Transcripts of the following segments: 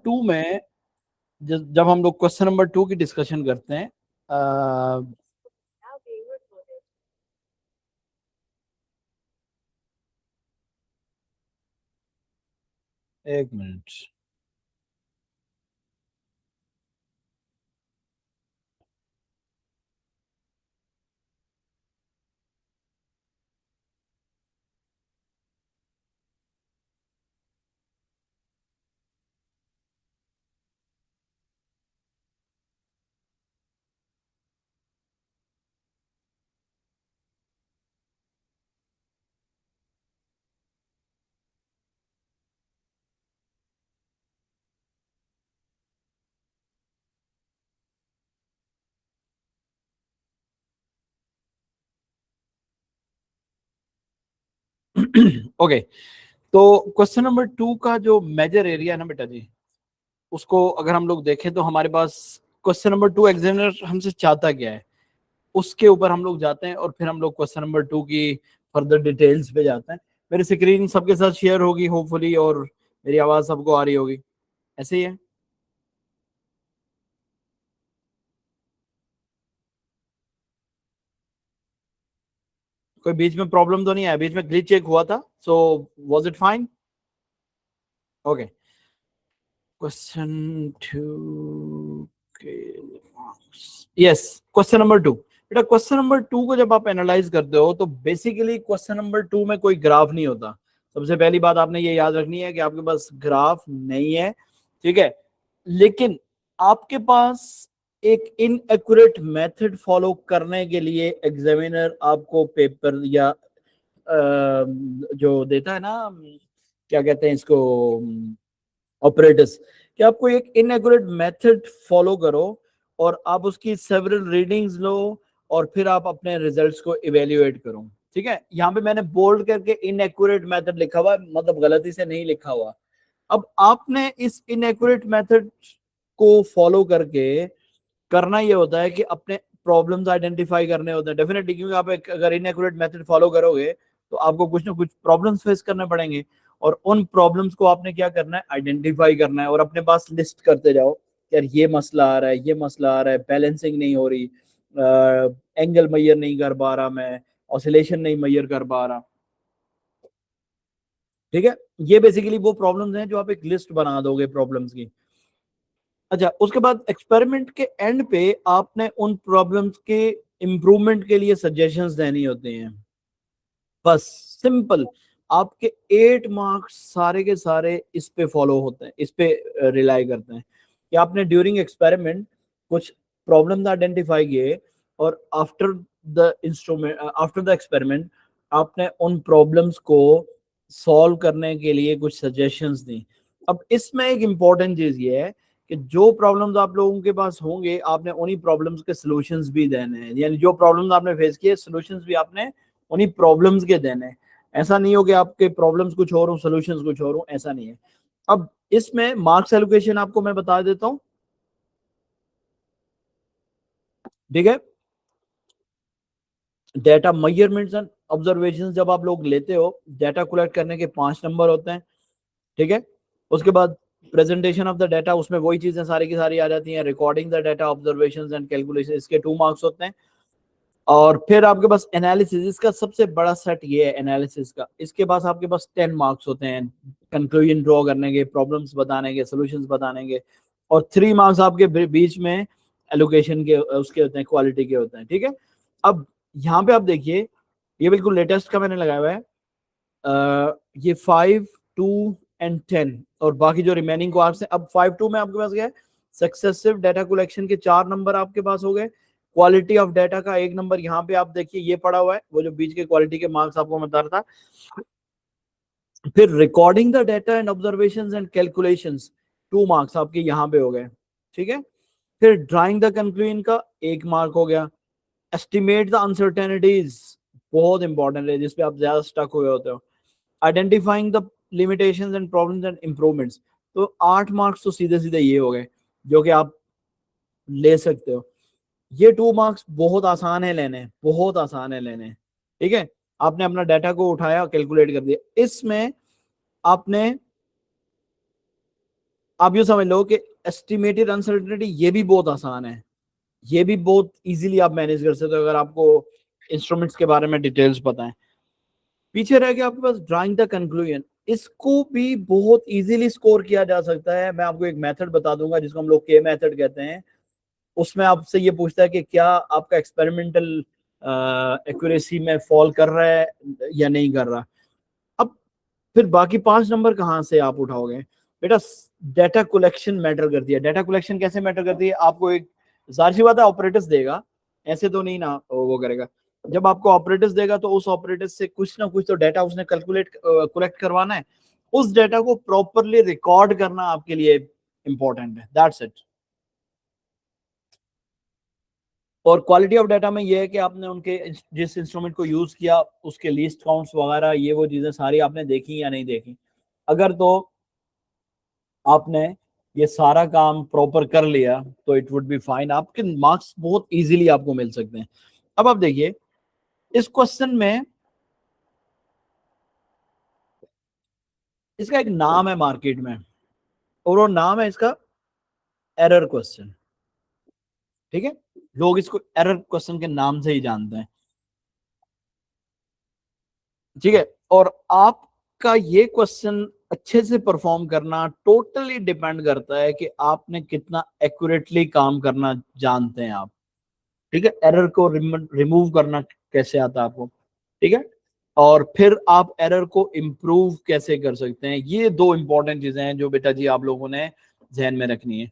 To में जब हम लोग क्वेश्चन नंबर 2 की डिस्कशन करते हैं, एक मिनट। ओके, तो क्वेश्चन नंबर 2 का जो मेजर एरिया है ना बेटा जी, उसको अगर हम लोग देखें तो हमारे पास क्वेश्चन नंबर 2 एग्जामिनर हमसे चाहता क्या है, उसके ऊपर हम लोग जाते हैं और फिर हम लोग क्वेश्चन नंबर 2 की फर्दर डिटेल्स पे जाते हैं। मेरी स्क्रीन सबके साथ शेयर होगी होपफुली, और मेरी आवाज सबको आ रही होगी, ऐसे ही है? कोई बीच में प्रॉब्लम तो नहीं है? बीच में ग्लिच चेक हुआ था, so was it fine? Okay, question 2 के यस, क्वेश्चन नंबर 2। बेटा क्वेश्चन नंबर 2 को जब आप एनालाइज करते हो तो बेसिकली क्वेश्चन नंबर 2 में कोई ग्राफ नहीं होता। सबसे पहली बात आपने ये याद रखनी है कि आपके पास ग्राफ नहीं है, ठीक है? लेकिन आपके पास एक इनएक्यूरेट मेथड फॉलो करने के लिए एग्जामिनर आपको पेपर या जो देता है ना, क्या कहते हैं इसको, ऑपरेटर्स, कि आपको एक इनएक्यूरेट मेथड फॉलो करो और आप उसकी सेवरल रीडिंग्स लो और फिर आप अपने रिजल्ट्स को इवेल्युएट करो। ठीक है, यहाँ पे मैंने बोल्ड करके इनएक्यूरेट मेथड लिखा हुआ है, मतलब गलती से नहीं लिखा हुआ। अब आपने इस इनएक्यूरेट मेथड को फॉलो करके करना ये होता है कि अपने प्रॉब्लम्स आइडेंटिफाई करने होते हैं डेफिनेटली, क्योंकि आप एक अगर इनएक्यूरेट मेथड फॉलो करोगे तो आपको कुछ ना कुछ प्रॉब्लम्स फेस करने पड़ेंगे, और उन प्रॉब्लम्स को आपने क्या करना है, आइडेंटिफाई करना है और अपने पास लिस्ट करते जाओ। यार ये मसला आ रहा है, ये मसला आ रहा है, बैलेंसिंग नहीं हो रही, एंगल मैयर नहीं कर पा रहा मैं, ऑसिलेशन नहीं मैयर कर पा रहा। ठीक है, ये बेसिकली वो प्रॉब्लम्स हैं जो आप एक लिस्ट बना दोगे प्रॉब्लम्स की। अच्छा, उसके बाद एक्सपेरिमेंट के एंड पे आपने उन प्रॉब्लम्स के इम्प्रूवमेंट के लिए सजेशंस देनी होते हैं, बस सिंपल। आपके 8 मार्क्स सारे के सारे इस पे फॉलो होते हैं, इस पे रिलाई करते हैं कि आपने ड्यूरिंग एक्सपेरिमेंट कुछ प्रॉब्लम्स आइडेंटिफाई किए और आफ्टर द एक्सपेरिमेंट आपने उन प्रॉब्लम्स को सॉल्व करने के लिए कुछ सजेशंस दी। अब इसमें एक इम्पॉर्टेंट चीज ये है कि जो प्रॉब्लम्स आप लोगों के पास होंगे आपने उन्हीं प्रॉब्लम्स के सॉल्यूशंस भी देने हैं, यानी जो प्रॉब्लम्स आपने फेस किए सॉल्यूशंस भी आपने उन्हीं प्रॉब्लम्स के देने हैं। ऐसा नहीं हो कि आपके प्रॉब्लम्स कुछ और हो सॉल्यूशंस कुछ और हो, ऐसा नहीं है। अब इसमें मार्क्स एलोकेशन आपको मैं बता देता हूं, ठीक है? डेटा मेजरमेंट्स एंड ऑब्जर्वेशन जब आप लोग लेते हो, डेटा कलेक्ट करने के 5 नंबर होते हैं, ठीक है? उसके बाद प्रेजेंटेशन ऑफ द डाटा, उसमें वही चीजें सारी की सारी आ जाती हैं। Recording the data, observations and calculation, इसके 2 मार्क्स होते हैं। और फिर आपके पास एनालिसिस, इसका सबसे बड़ा सेट ये है एनालिसिस का, इसके पास आपके पास 10 मार्क्स होते हैं, कंक्लूजन ड्रॉ करने के, प्रॉब्लम्स बताने के, सॉल्यूशंस बताने के। और 3 मार्क्स आपके बीच में एलोकेशन के उसके होते हैं, क्वालिटी के होते हैं, ठीक है? अब यहाँ पे आप देखिए, ये बिल्कुल लेटेस्ट का मैंने लगाया हुआ है, ये 5, 2 एंड 10, और बाकी जो रिमेनिंग क्वार्क्स हैं। अब 5, 2 में आपके पास क्या है, सक्सेसिव डाटा कलेक्शन के 4 नंबर आपके पास हो गए, क्वालिटी ऑफ डाटा का 1 नंबर। यहाँ पे आप देखिए ये पड़ा हुआ है, वो जो बीच के क्वालिटी के मार्क्स आपको मैं बता रहा था। फिर recording the data and observations and calculations, 2 marks आपके यहाँ पे हो गए, ठीक है? फिर ड्राइंग द कंक्लूजन का 1 मार्क हो गया। एस्टिमेट द अनसर्टेनिटीज, बहुत इंपॉर्टेंट है, जिसपे आप ज्यादा स्टक हुए होते हो। Identifying the limitations and problems and improvements, तो 8 मार्क्स तो सीधे सीधे ये हो गए जो कि आप ले सकते हो। ये 2 मार्क्स बहुत आसान है लेने, बहुत आसान है लेने, ठीक है? आपने अपना डाटा को उठाया, कैलकुलेट कर दिया। इसमें आपने आप यूँ समझ लो कि एस्टिमेटेड अनसर्टेनिटी ये भी बहुत आसान है, ये भी बहुत इजीली आप मैनेज कर सकते हो अगर आपको इंस्ट्रूमेंट्स के बारे में डिटेल्स पता है। पीछे रह गया आपके पास ड्राइंग द कंक्लूजन, इसको भी बहुत इजीली स्कोर किया जा सकता है। मैं आपको एक मेथड बता दूंगा जिसको हम लोग के मेथड कहते हैं। उसमें आपसे ये पूछता है कि क्या आपका एक्सपेरिमेंटल एक्यूरेसी में फॉल कर रहा है या नहीं कर रहा। अब फिर बाकी 5 नंबर कहाँ से आप उठाओगे बेटा? डाटा कलेक्शन मैटर करती है। डाटा कलेक्शन कैसे मैटर करती है? आपको एक जाहिर सी बात है ऑपरेटर्स देगा, ऐसे तो नहीं ना वो करेगा। जब आपको ऑपरेटर्स देगा तो उस ऑपरेटर्स से कुछ ना कुछ तो डाटा उसने कैलकुलेट कलेक्ट करवाना है। उस डाटा को प्रॉपरली रिकॉर्ड करना आपके लिए इंपॉर्टेंट है, दैट्स इट। और क्वालिटी ऑफ डाटा में ये है कि आपने उनके जिस इंस्ट्रूमेंट को यूज किया उसके लिस्ट काउंट्स वगैरह ये वो चीजें सारी आपने देखी या नहीं देखी। अगर तो आपने ये सारा काम प्रॉपर कर लिया तो इट वुड बी फाइन, आपके मार्क्स बहुत इजीली आपको मिल सकते हैं। अब आप देखिए इस क्वेश्चन में इसका एक नाम है मार्केट में, और वो नाम है इसका एरर क्वेश्चन। ठीक है, लोग इसको एरर क्वेश्चन के नाम से ही जानते हैं। ठीक है, और आपका ये क्वेश्चन अच्छे से परफॉर्म करना टोटली डिपेंड करता है कि आपने कितना एक्यूरेटली काम करना जानते हैं आप। ठीक है, एरर को रिमूव करना कैसे आता है आपको। ठीक है, और फिर आप एरर को इम्प्रूव कैसे कर सकते हैं, ये दो इंपॉर्टेंट चीजें हैं जो बेटा जी आप लोगों ने ध्यान में रखनी है।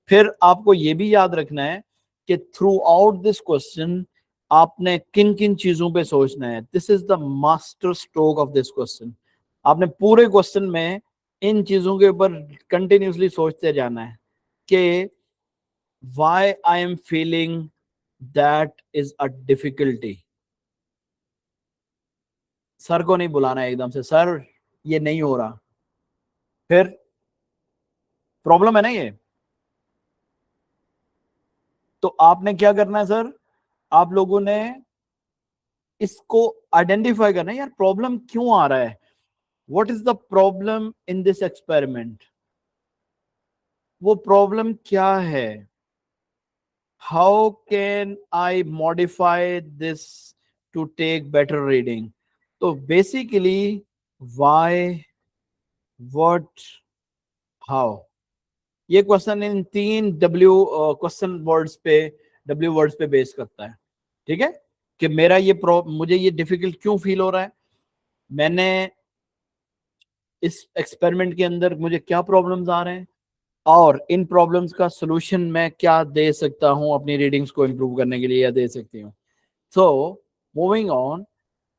फिर आपको ये भी याद रखना है कि थ्रू आउट दिस क्वेश्चन आपने किन किन चीजों पे सोचना है। This is the master stroke of this question. आपने पूरे क्वेश्चन में इन चीजों के ऊपर कंटिन्यूसली सोचते जाना है कि why I am feeling that is a difficulty। Sir को नहीं बुलाना है एकदम से, सर ये नहीं हो रहा, फिर प्रॉब्लम है ना ये। तो आपने क्या करना है सर, आप लोगों ने इसको आइडेंटिफाई करना है, यार प्रॉब्लम क्यों आ रहा है, what is the problem in this experiment, वो प्रॉब्लम क्या है, how can I modify this to take better reading. तो बेसिकली व्हाई, व्हाट, हाउ, ये क्वेश्चन इन 3 क्वेश्चन वर्ड्स पे, W वर्ड्स पे बेस करता है। ठीक है, कि मेरा ये मुझे ये डिफिकल्ट क्यों फील हो रहा है, मैंने इस एक्सपेरिमेंट के अंदर मुझे क्या प्रॉब्लम्स आ रहे हैं, और इन प्रॉब्लम्स का सोल्यूशन मैं क्या दे सकता हूं अपनी रीडिंग्स को इंप्रूव करने के लिए, या दे सकती हूँ। सो मूविंग ऑन,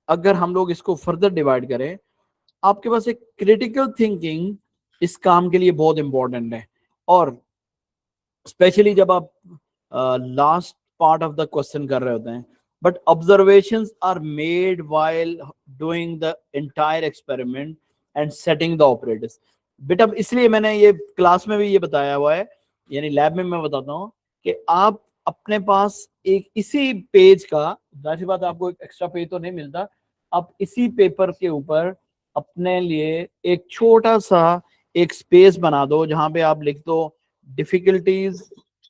अगर हम लोग इसको फर्दर डिवाइड करें, आपके पास एक क्रिटिकल थिंकिंग इस काम के लिए बहुत इंपॉर्टेंट है। और स्पेशली जब आप last part of the question कर रहे होते हैं, but observations are made while doing the entire experiment and setting the operators. बेटा इसलिए मैंने ये क्लास में भी ये बताया हुआ है, यानी लैब में मैं बताता हूँ कि आप अपने पास एक इसी पेज का, जाहिर सी बात आपको एक एक्स्ट्रा पेज तो नहीं मिलता, आप इसी पेपर के ऊपर अपने लिए एक छोटा सा एक स्पेस बना दो जहां पे आप लिख दो डिफिकल्टीज,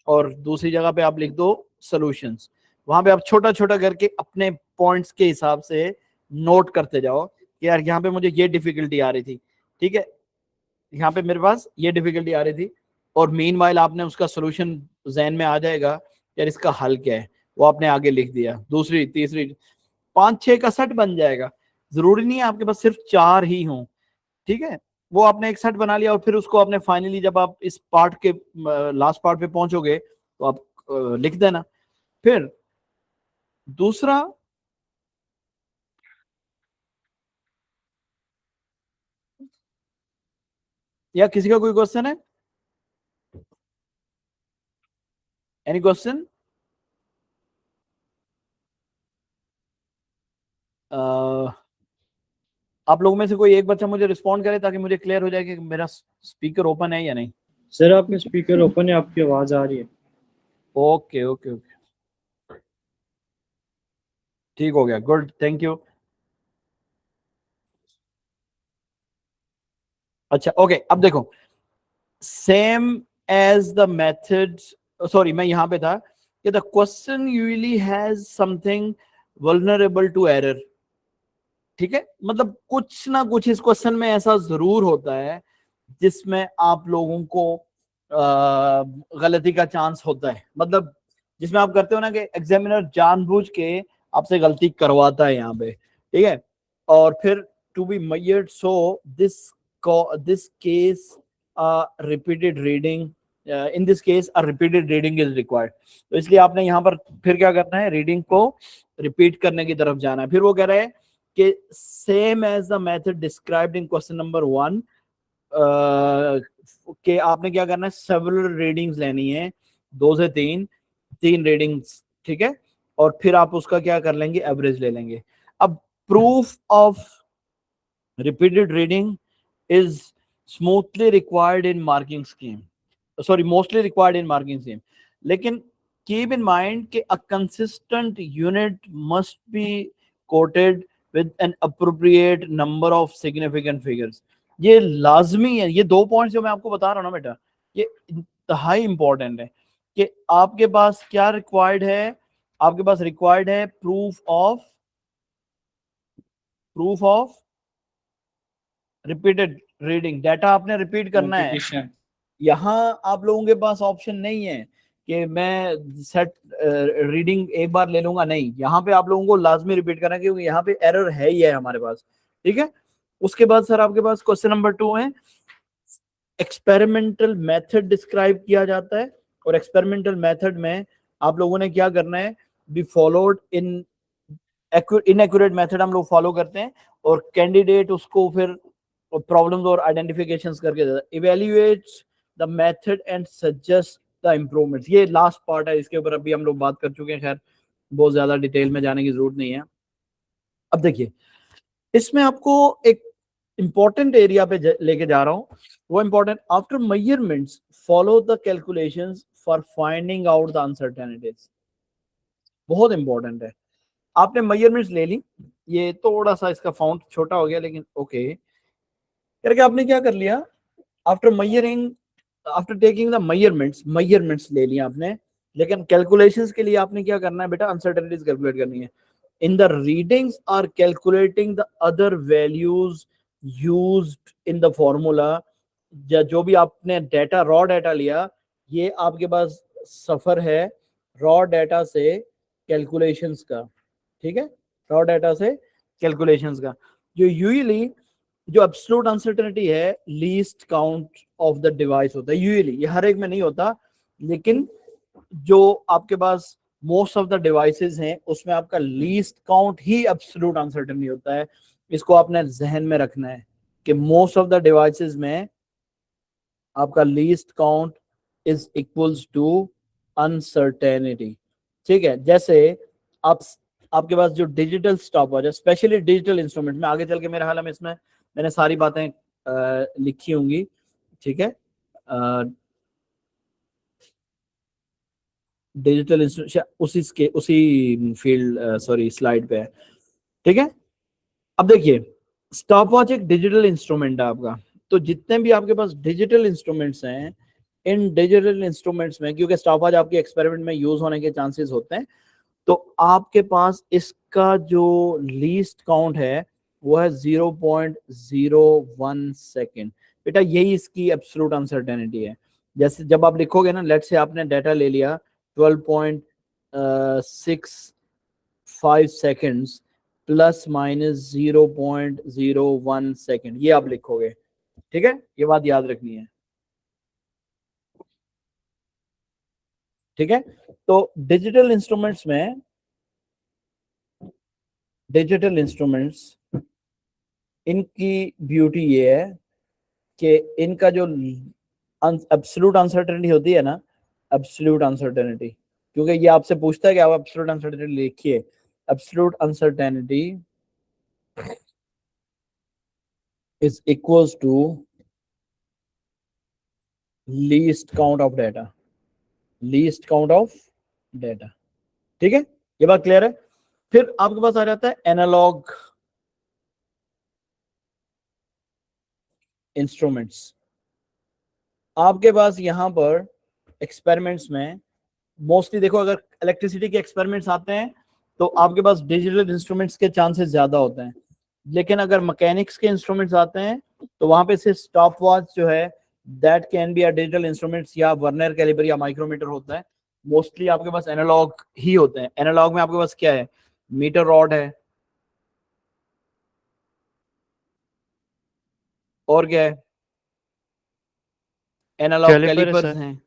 और दूसरी जगह पे आप लिख दो सॉल्यूशंस। वहां पे आप छोटा छोटा करके अपने पॉइंट्स के हिसाब से नोट करते जाओ कि यार यहाँ पे मुझे ये डिफिकल्टी आ रही थी, ठीक है, यहाँ पे मेरे पास ये डिफिकल्टी आ रही थी, और मीनवाइल आपने उसका सोल्यूशन जहन में आ जाएगा, यार इसका हल क्या है, वो आपने आगे लिख दिया, दूसरी तीसरी 5-6 का सेट बन जाएगा। जरूरी नहीं है आपके पास सिर्फ 4 ही हों। ठीक है, वो आपने एक सेट बना लिया, और फिर उसको आपने फाइनली जब आप इस पार्ट के लास्ट पार्ट पे पहुंचोगे तो आप लिख देना। फिर दूसरा, या किसी का कोई क्वेश्चन है, एनी क्वेश्चन? आप लोगों में से कोई एक बच्चा मुझे रिस्पॉन्ड करे ताकि मुझे क्लियर हो जाए कि मेरा स्पीकर ओपन है या नहीं। सर आपका स्पीकर ओपन है, आपकी आवाज आ रही है। ओके ओके ओके, ठीक हो गया, गुड, थैंक यू। अच्छा ओके, अब देखो same as the method, sorry मैं यहां पे था कि the question usually has something vulnerable to error. ठीक है, मतलब कुछ ना कुछ इस क्वेश्चन में ऐसा जरूर होता है जिसमें आप लोगों को गलती का चांस होता है, मतलब जिसमें आप करते हो ना कि एग्जामिनर जानबूझ के आपसे गलती करवाता है यहाँ पे। ठीक है, और फिर to be measured so this this case repeated reading, in this case a repeated reading is required. तो इसलिए आपने यहाँ पर फिर क्या करना है, रीडिंग को रिपीट करने की तरफ जाना है। फिर वो कह रहा है कि same as the method described in question number 1, कि आपने क्या करना है, सेवरल रीडिंग्स लेनी है, 2 से 3 रीडिंग्स। ठीक है, और फिर आप उसका क्या कर लेंगे, एवरेज ले लेंगे। अब proof of repeated reading is smoothly required in marking scheme, sorry mostly required in marking scheme, लेकिन कीप इन माइंड कि a consistent unit must be coated with an appropriate number of significant figures. ये लाजमी है, ये 2 points जो मैं आपको बता रहा हूँ ना बेटा, ये इंतहाई इंपॉर्टेंट है कि आपके पास क्या रिक्वायर्ड है, आपके पास रिक्वायर्ड है proof of repeated reading. Data आपने रिपीट करना है। मल्टीप्लिकेशन। यहाँ आप लोगों के पास ऑप्शन नहीं है कि मैं सेट रीडिंग एक बार ले लूंगा, नहीं, यहाँ पे आप लोगों को लाजमी रिपीट करना है क्योंकि यहाँ पे एरर है ही है हमारे पास। ठीक है, उसके बाद सर आपके पास क्वेश्चन नंबर 2 है, एक्सपेरिमेंटल मेथड डिस्क्राइब किया जाता है, और एक्सपेरिमेंटल मेथड में आप लोगों ने क्या करना है, be followed in inaccurate method हम लोग फॉलो करते हैं, और कैंडिडेट उसको फिर प्रॉब्लम्स और आइडेंटिफिकेशंस करके देता है, evaluates the method and suggest the improvements. ये लास्ट पार्ट है, इसके ऊपर अभी हम लोग बात कर चुके हैं, खैर बहुत ज्यादा डिटेल में जाने की जरूरत नहीं है। अब देखिए, इसमें आपको एक इंपॉर्टेंट एरिया पे लेके जा रहा हूं, वो important, after measurements follow the calculations for finding out the uncertainties. बहुत इंपॉर्टेंट है। आपने मेजरमेंट्स ले ली, ये थोड़ा सा इसका फाउंट छोटा हो गया लेकिन ओके, करके आपने क्या कर लिया, after measuring, after taking the measurements ले लिया आपने, लेकिन कैलकुलेशंस के लिए आपने क्या करना है बेटा, अनसर्टेनिटीज कैलकुलेट करनी है। In the readings are calculating the other values used in the formula. जो भी आपने डाटा, रॉ डाटा लिया, ये आपके पास सफर है रॉ डाटा से कैलकुलेशंस का। ठीक है, रॉ डाटा से कैलकुलेशंस का, जो यूजुअली जो एब्सोल्यूट अनसर्टेनिटी है, least count of the device होता है यूजुअली, ये हर एक में नहीं होता, लेकिन जो आपके पास मोस्ट ऑफ द डिवाइसेस हैं उसमें आपका लीस्ट काउंट ही एब्सोल्यूट अनसर्टेनिटी होता है। इसको आपने जहन में रखना है कि मोस्ट ऑफ द डिवाइसेस में आपका least count is equals to uncertainty. ठीक है, जैसे आप, आपके पास जो डिजिटल स्टॉपवॉच है, स्पेशली डिजिटल इंस्ट्रूमेंट में, आगे चल के मेरे ख्याल में इसमें मैंने सारी बातें लिखी होंगी। ठीक है, डिजिटल इंस्ट्रूमेंट उसी फील्ड, सॉरी स्लाइड पे है। ठीक है, अब देखिए, स्टॉपवॉच एक डिजिटल इंस्ट्रूमेंट है आपका, तो जितने भी आपके पास डिजिटल इंस्ट्रूमेंट्स हैं, इन डिजिटल इंस्ट्रूमेंट्स में, क्योंकि स्टॉपवॉच आपके एक्सपेरिमेंट में यूज होने के चांसेस होते हैं, तो आपके पास इसका जो लीस्ट काउंट है वो है 0.01 सेकेंड। बेटा यही इसकी एब्सोल्यूट अनसर्टेनिटी है। जैसे जब आप लिखोगे ना, लेट से आपने डाटा ले लिया 12.65 सेकेंड्स प्लस माइनस 0.01 सेकेंड, ये आप लिखोगे। ठीक है, ये बात याद रखनी है। ठीक है, तो डिजिटल इंस्ट्रूमेंट्स इनकी ब्यूटी ये है कि इनका जो एब्सोल्यूट अनसर्टेनिटी होती है ना, एब्सोल्यूट अनसर्टेनिटी, क्योंकि ये आपसे पूछता है कि आप एब्सोल्यूट अनसर्टेनिटी लिखिए। Absolute uncertainty is equals to least count of data, least count of data. ठीक है, ये बात क्लियर है। फिर आपके पास आ जाता है एनालॉग इंस्ट्रूमेंट्स। आपके पास यहाँ पर एक्सपेरिमेंट्स में मोस्टली देखो, अगर इलेक्ट्रिसिटी के एक्सपेरिमेंट्स आते हैं तो आपके पास डिजिटल इंस्ट्रूमेंट्स के चांसेस ज्यादा होते हैं, लेकिन अगर मैकेनिक्स के इंस्ट्रूमेंट्स आते हैं तो वहां पे से स्टॉप वॉच जो है that can be a digital instruments, या वर्नियर कैलिपर या माइक्रोमीटर होता है। मोस्टली आपके पास एनालॉग ही होते हैं। एनालॉग में आपके पास क्या है, मीटर रॉड है, और क्या है, एनालॉग कैलिपर है कैलिपर्स सर। हैं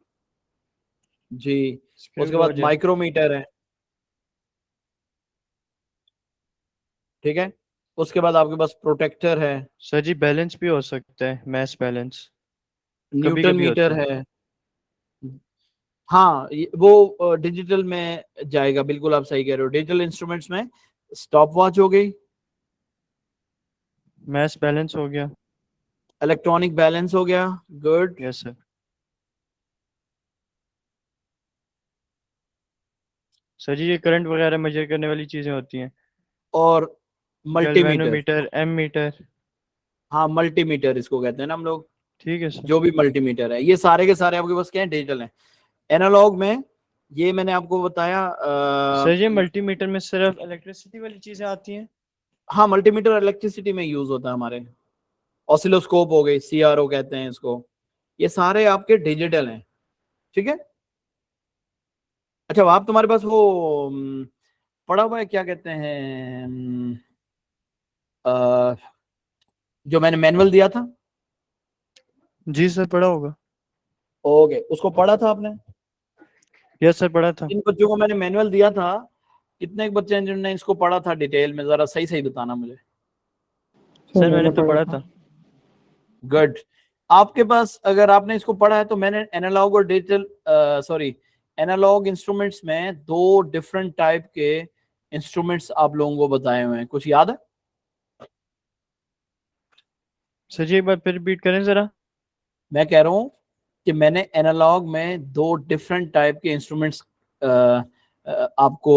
जी। स्केल उसके बाद गॉज है। माइक्रोमीटर है, ठीक है। उसके बाद आपके पास प्रोटेक्टर है, सर जी बैलेंस भी हो सकता है, मैथ बैलेंस कभी न्यूटन कभी मीटर होता है। है। हाँ, वो डिजिटल में जाएगा, बिल्कुल आप सही कह रहे हो। डिजिटल इंस्ट्रूमेंट्स में स्टॉप वॉच हो गई, मैथ बैलेंस हो गया। इलेक्ट्रॉनिक बैलेंस हो गया, गुड। Yes sir. सर जी ये करंट वगैरह मेजर करने वाली चीजें होती हैं। और मल्टीमीटर, गैल्वेनोमीटर, एमीटर। हाँ मल्टीमीटर इसको कहते हैं ना हम लोग। ठीक है सर। जो भी मल्टीमीटर है, ये सारे के सारे आपके पास क्या है, डिजिटल है। एनालॉग में ये मैंने आपको बताया सर ये मल्टीमीटर में सिर्फ इलेक्ट्रिसिटी वाली चीजें आती हैं। हाँ मल्टीमीटर इलेक्ट्रिसिटी में यूज होता है हमारे। ऑसिलोस्कोप हो गई, सीआरओ कहते हैं इसको, ये सारे आपके डिजिटल हैं, ठीक है। अच्छा, आप तुम्हारे पास वो पड़ा हुआ है, क्या कहते हैं, अ, जो मैंने मैनुअल दिया था, जी सर पढ़ा होगा। ओके, उसको पढ़ा था आपने? यस सर पढ़ा था। इन बच्चों को मैंने मैनुअल दिया था, कितने बच्चे हैं जिन्होंने इसको पढ़ा था डिटेल में, जरा सही सही बताना मुझे। सर मैंने तो पढ़ा था। गुड। आपके पास अगर आपने इसको पढ़ा है तो मैंने एनालॉग और डिजिटल, सॉरी, एनालॉग इंस्ट्रूमेंट्स में दो डिफरेंट टाइप के इंस्ट्रूमेंट्स आप लोगों को बताए हुए हैं, कुछ याद है? सर जी एक बार फिर रिपीट करें जरा। मैं कह रहा हूँ कि मैंने एनालॉग में दो डिफरेंट टाइप के इंस्ट्रूमेंट्स आपको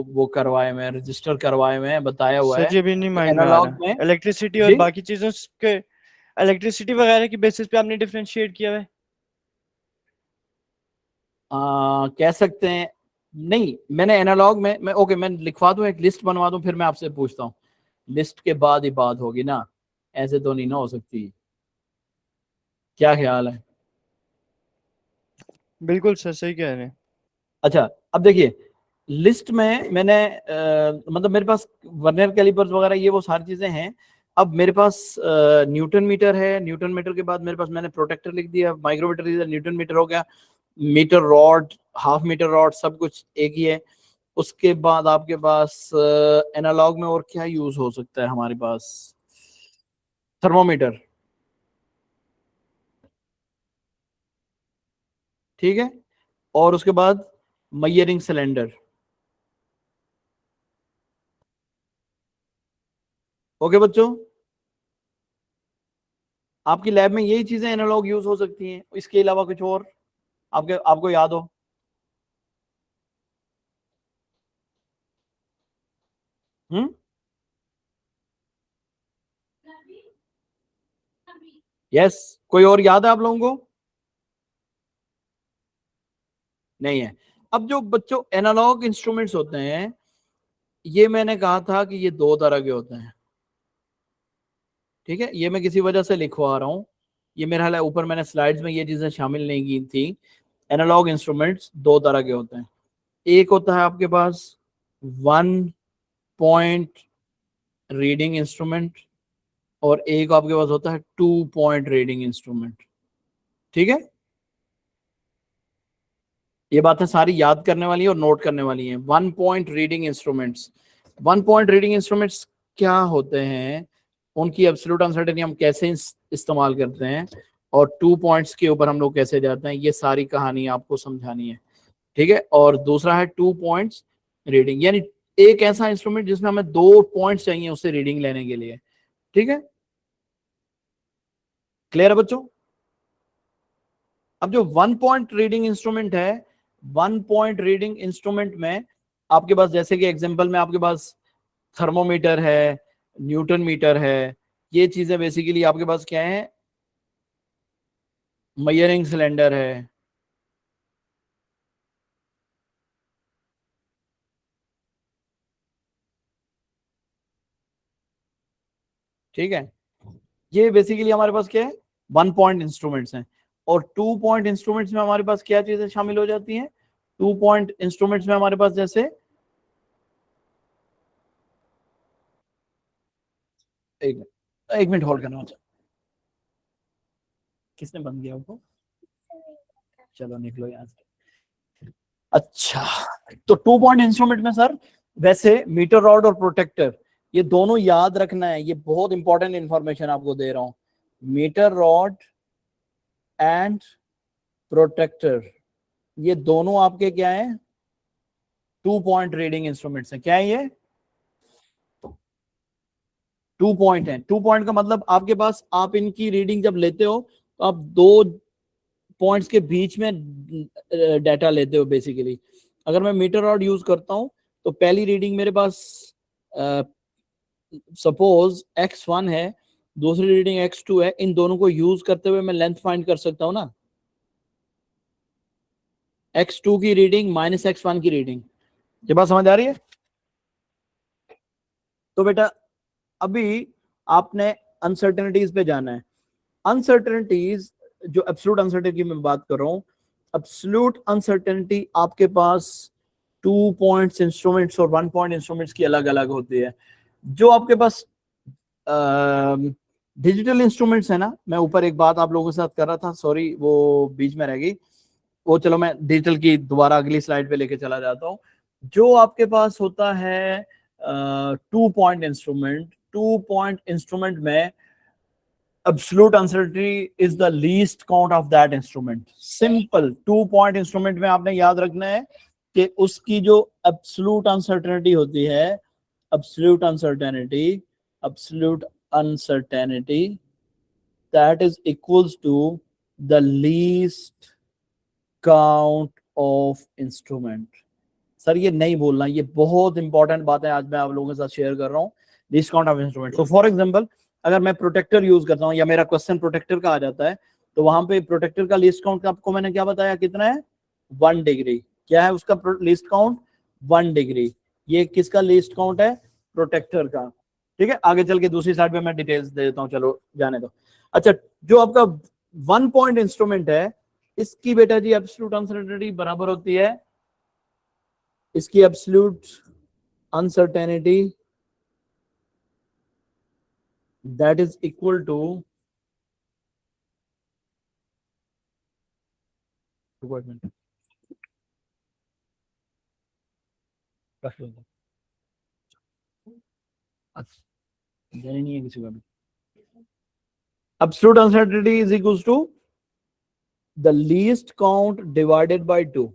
वो करवाए हुए हैं, रजिस्टर करवाए हुए हैं, बताया हुआ सर है जी अभी नहीं कि माइंड में आ एनालॉग में रहा, इलेक्ट्रिसिटी और जी बाकी चीजों के, इलेक्ट्रिसिटी वगैरह की बेसिस पे आपने डिफरेंशिएट किया है। कह सकते हैं। नहीं, मैंने एनालॉग में मैं ओके, मैं लिखवा दूं, एक लिस्ट बनवा दूं, फिर मैं आपसे पूछता हूँ। लिस्ट के बाद ही बात होगी ना, ऐसे तो नहीं ना हो सकती। क्या ख्याल है? बिल्कुल सर सही कह रहे हैं। अच्छा, अब देखिए, लिस्ट में मैंने मतलब मेरे पास वर्नियर कैलिपर्स वगैरह ये वो सारी चीजें हैं। अब मेरे पास न्यूटन मीटर है, न्यूटन मीटर के बाद मेरे पास मैंने प्रोटेक्टर लिख दिया, माइक्रोमीटर लिख दिया, न्यूटन मीटर हो गया, metre rod, half metre rod, सब कुछ एक ही है। उसके बाद आपके पास एनालॉग में और क्या यूज हो सकता है हमारे पास, थर्मोमीटर, ठीक है। और उसके बाद मयरिंग सिलेंडर। ओके बच्चों, आपकी लैब में यही चीजें एनालॉग यूज हो सकती हैं, इसके अलावा कुछ और आपके आपको याद हो? हम्म, यस, कोई और याद है आप लोगों को? नहीं है। अब जो बच्चों एनालॉग इंस्ट्रूमेंट्स होते हैं, ये मैंने कहा था कि ये दो तरह के होते हैं, ठीक है। ये मैं किसी वजह से लिखवा रहा हूँ, ये मेरा हाल है, ऊपर मैंने स्लाइड्स में ये चीजें शामिल नहीं की थी। एनालॉग इंस्ट्रूमेंट्स दो तरह के होते हैं। एक होता है आपके पास वन पॉइंट रीडिंग इंस्ट्रूमेंट, और एक आपके पास होता है टू पॉइंट रीडिंग इंस्ट्रूमेंट, ठीक है। ये बातें सारी याद करने वाली है और नोट करने वाली हैं। One point reading instruments, one point reading instruments क्या होते हैं, उनकी एब्सोल्यूट अनसर्टेनिटी हम कैसे इस्तेमाल करते हैं, और टू पॉइंट्स के ऊपर हम लोग कैसे जाते हैं, ये सारी कहानी आपको समझानी है, ठीक है। और दूसरा है टू पॉइंट्स रीडिंग, यानी एक ऐसा इंस्ट्रूमेंट जिसमें हमें दो पॉइंट्स चाहिए उससे रीडिंग लेने के लिए, ठीक है। क्लियर है बच्चों? अब जो वन पॉइंट रीडिंग इंस्ट्रूमेंट है, वन पॉइंट रीडिंग इंस्ट्रूमेंट में आपके पास, जैसे कि एग्जांपल में आपके पास थर्मोमीटर है, न्यूटन मीटर है, ये चीजें बेसिकली आपके पास क्या है, मेजरिंग सिलेंडर है, ठीक है। ये बेसिकली हमारे पास क्या है, 1 पॉइंट इंस्ट्रूमेंट्स हैं। और 2 पॉइंट इंस्ट्रूमेंट्स में हमारे पास क्या चीजें शामिल हो जाती हैं, 2 पॉइंट इंस्ट्रूमेंट्स में हमारे पास जैसे, एक मिनट होल्ड करना होता, किसने बंद किया उसको, चलो निकलो यहाँ से। अच्छा, तो 2 पॉइंट इंस्ट्रूमेंट में सर वैसे मीटर रॉड और प्रोटेक्टर, ये दोनों याद रखना है, ये बहुत इंपॉर्टेंट इंफॉर्मेशन आपको दे रहा हूं। मीटर रॉड एंड प्रोटेक्टर, ये दोनों आपके क्या है, 2 पॉइंट रीडिंग इंस्ट्रूमेंट्स हैं। क्या है ये, 2 पॉइंट है। 2 पॉइंट का मतलब आपके पास, आप इनकी रीडिंग जब लेते हो तो आप 2 पॉइंट्स के बीच में डाटा लेते हो बेसिकली। अगर मैं मीटर रॉड यूज करता हूं तो पहली रीडिंग मेरे पास सपोज x1 है, दूसरी रीडिंग x2 है, इन दोनों को यूज करते हुए मैं लेंथ फाइंड कर सकता हूं ना, x2 की रीडिंग माइनस x1 की रीडिंग। ये बात समझ आ रही है। तो बेटा अभी आपने अनसर्टेनिटीज पे जाना है। अनसर्टेनिटीज, जो एब्सोल्यूट अनसर्टेनिटी की मैं बात कर रहा हूं, एब्सोल्यूट अनसर्टेनिटी आपके पास 2 पॉइंट्स इंस्ट्रूमेंट्स और 1 पॉइंट इंस्ट्रूमेंट्स की अलग अलग होती है। जो आपके पास डिजिटल इंस्ट्रूमेंट्स है ना, मैं ऊपर एक बात आप लोगों के साथ कर रहा था, सॉरी वो बीच में रह गई, वो चलो मैं डिजिटल की दोबारा अगली स्लाइड पे लेके चला जाता हूँ। जो आपके पास होता है 2 पॉइंट इंस्ट्रूमेंट, 2 पॉइंट इंस्ट्रूमेंट में absolute uncertainty is the least count of that instrument. Simple, 2 point instrument में आपने याद रखना है कि उसकी जो absolute uncertainty होती है, absolute uncertainty, absolute uncertainty, that is equals to the least count of instrument. Sir ये नहीं बोलना, ये बहुत इंपॉर्टेंट बात है, आज मैं आप लोगों के साथ शेयर कर रहा हूँ। Least count of instrument. तो फॉर एग्जांपल अगर मैं प्रोटेक्टर यूज करता हूँ, या मेरा क्वेश्चन प्रोटेक्टर का आ जाता है, तो वहां पे प्रोटेक्टर का लीस्ट काउंट आपको मैंने क्या बताया, कितना है, 1 डिग्री। क्या है उसका लीस्ट काउंट, 1 डिग्री। ये किसका लीस्ट काउंट है, प्रोटेक्टर का। ठीक है, आगे चल के दूसरी साइड पे मैं डिटेल्स दे देता हूँ, चलो जाने दो। अच्छा, जो आपका 1 पॉइंट इंस्ट्रूमेंट है, इसकी बेटा जी एब्सोल्यूट अनसर्टेनिटी बराबर होती है, इसकी absolute uncertainty that is equal to, नहीं है किसी का भी, absolute uncertainty is equals to the least count divided by 2,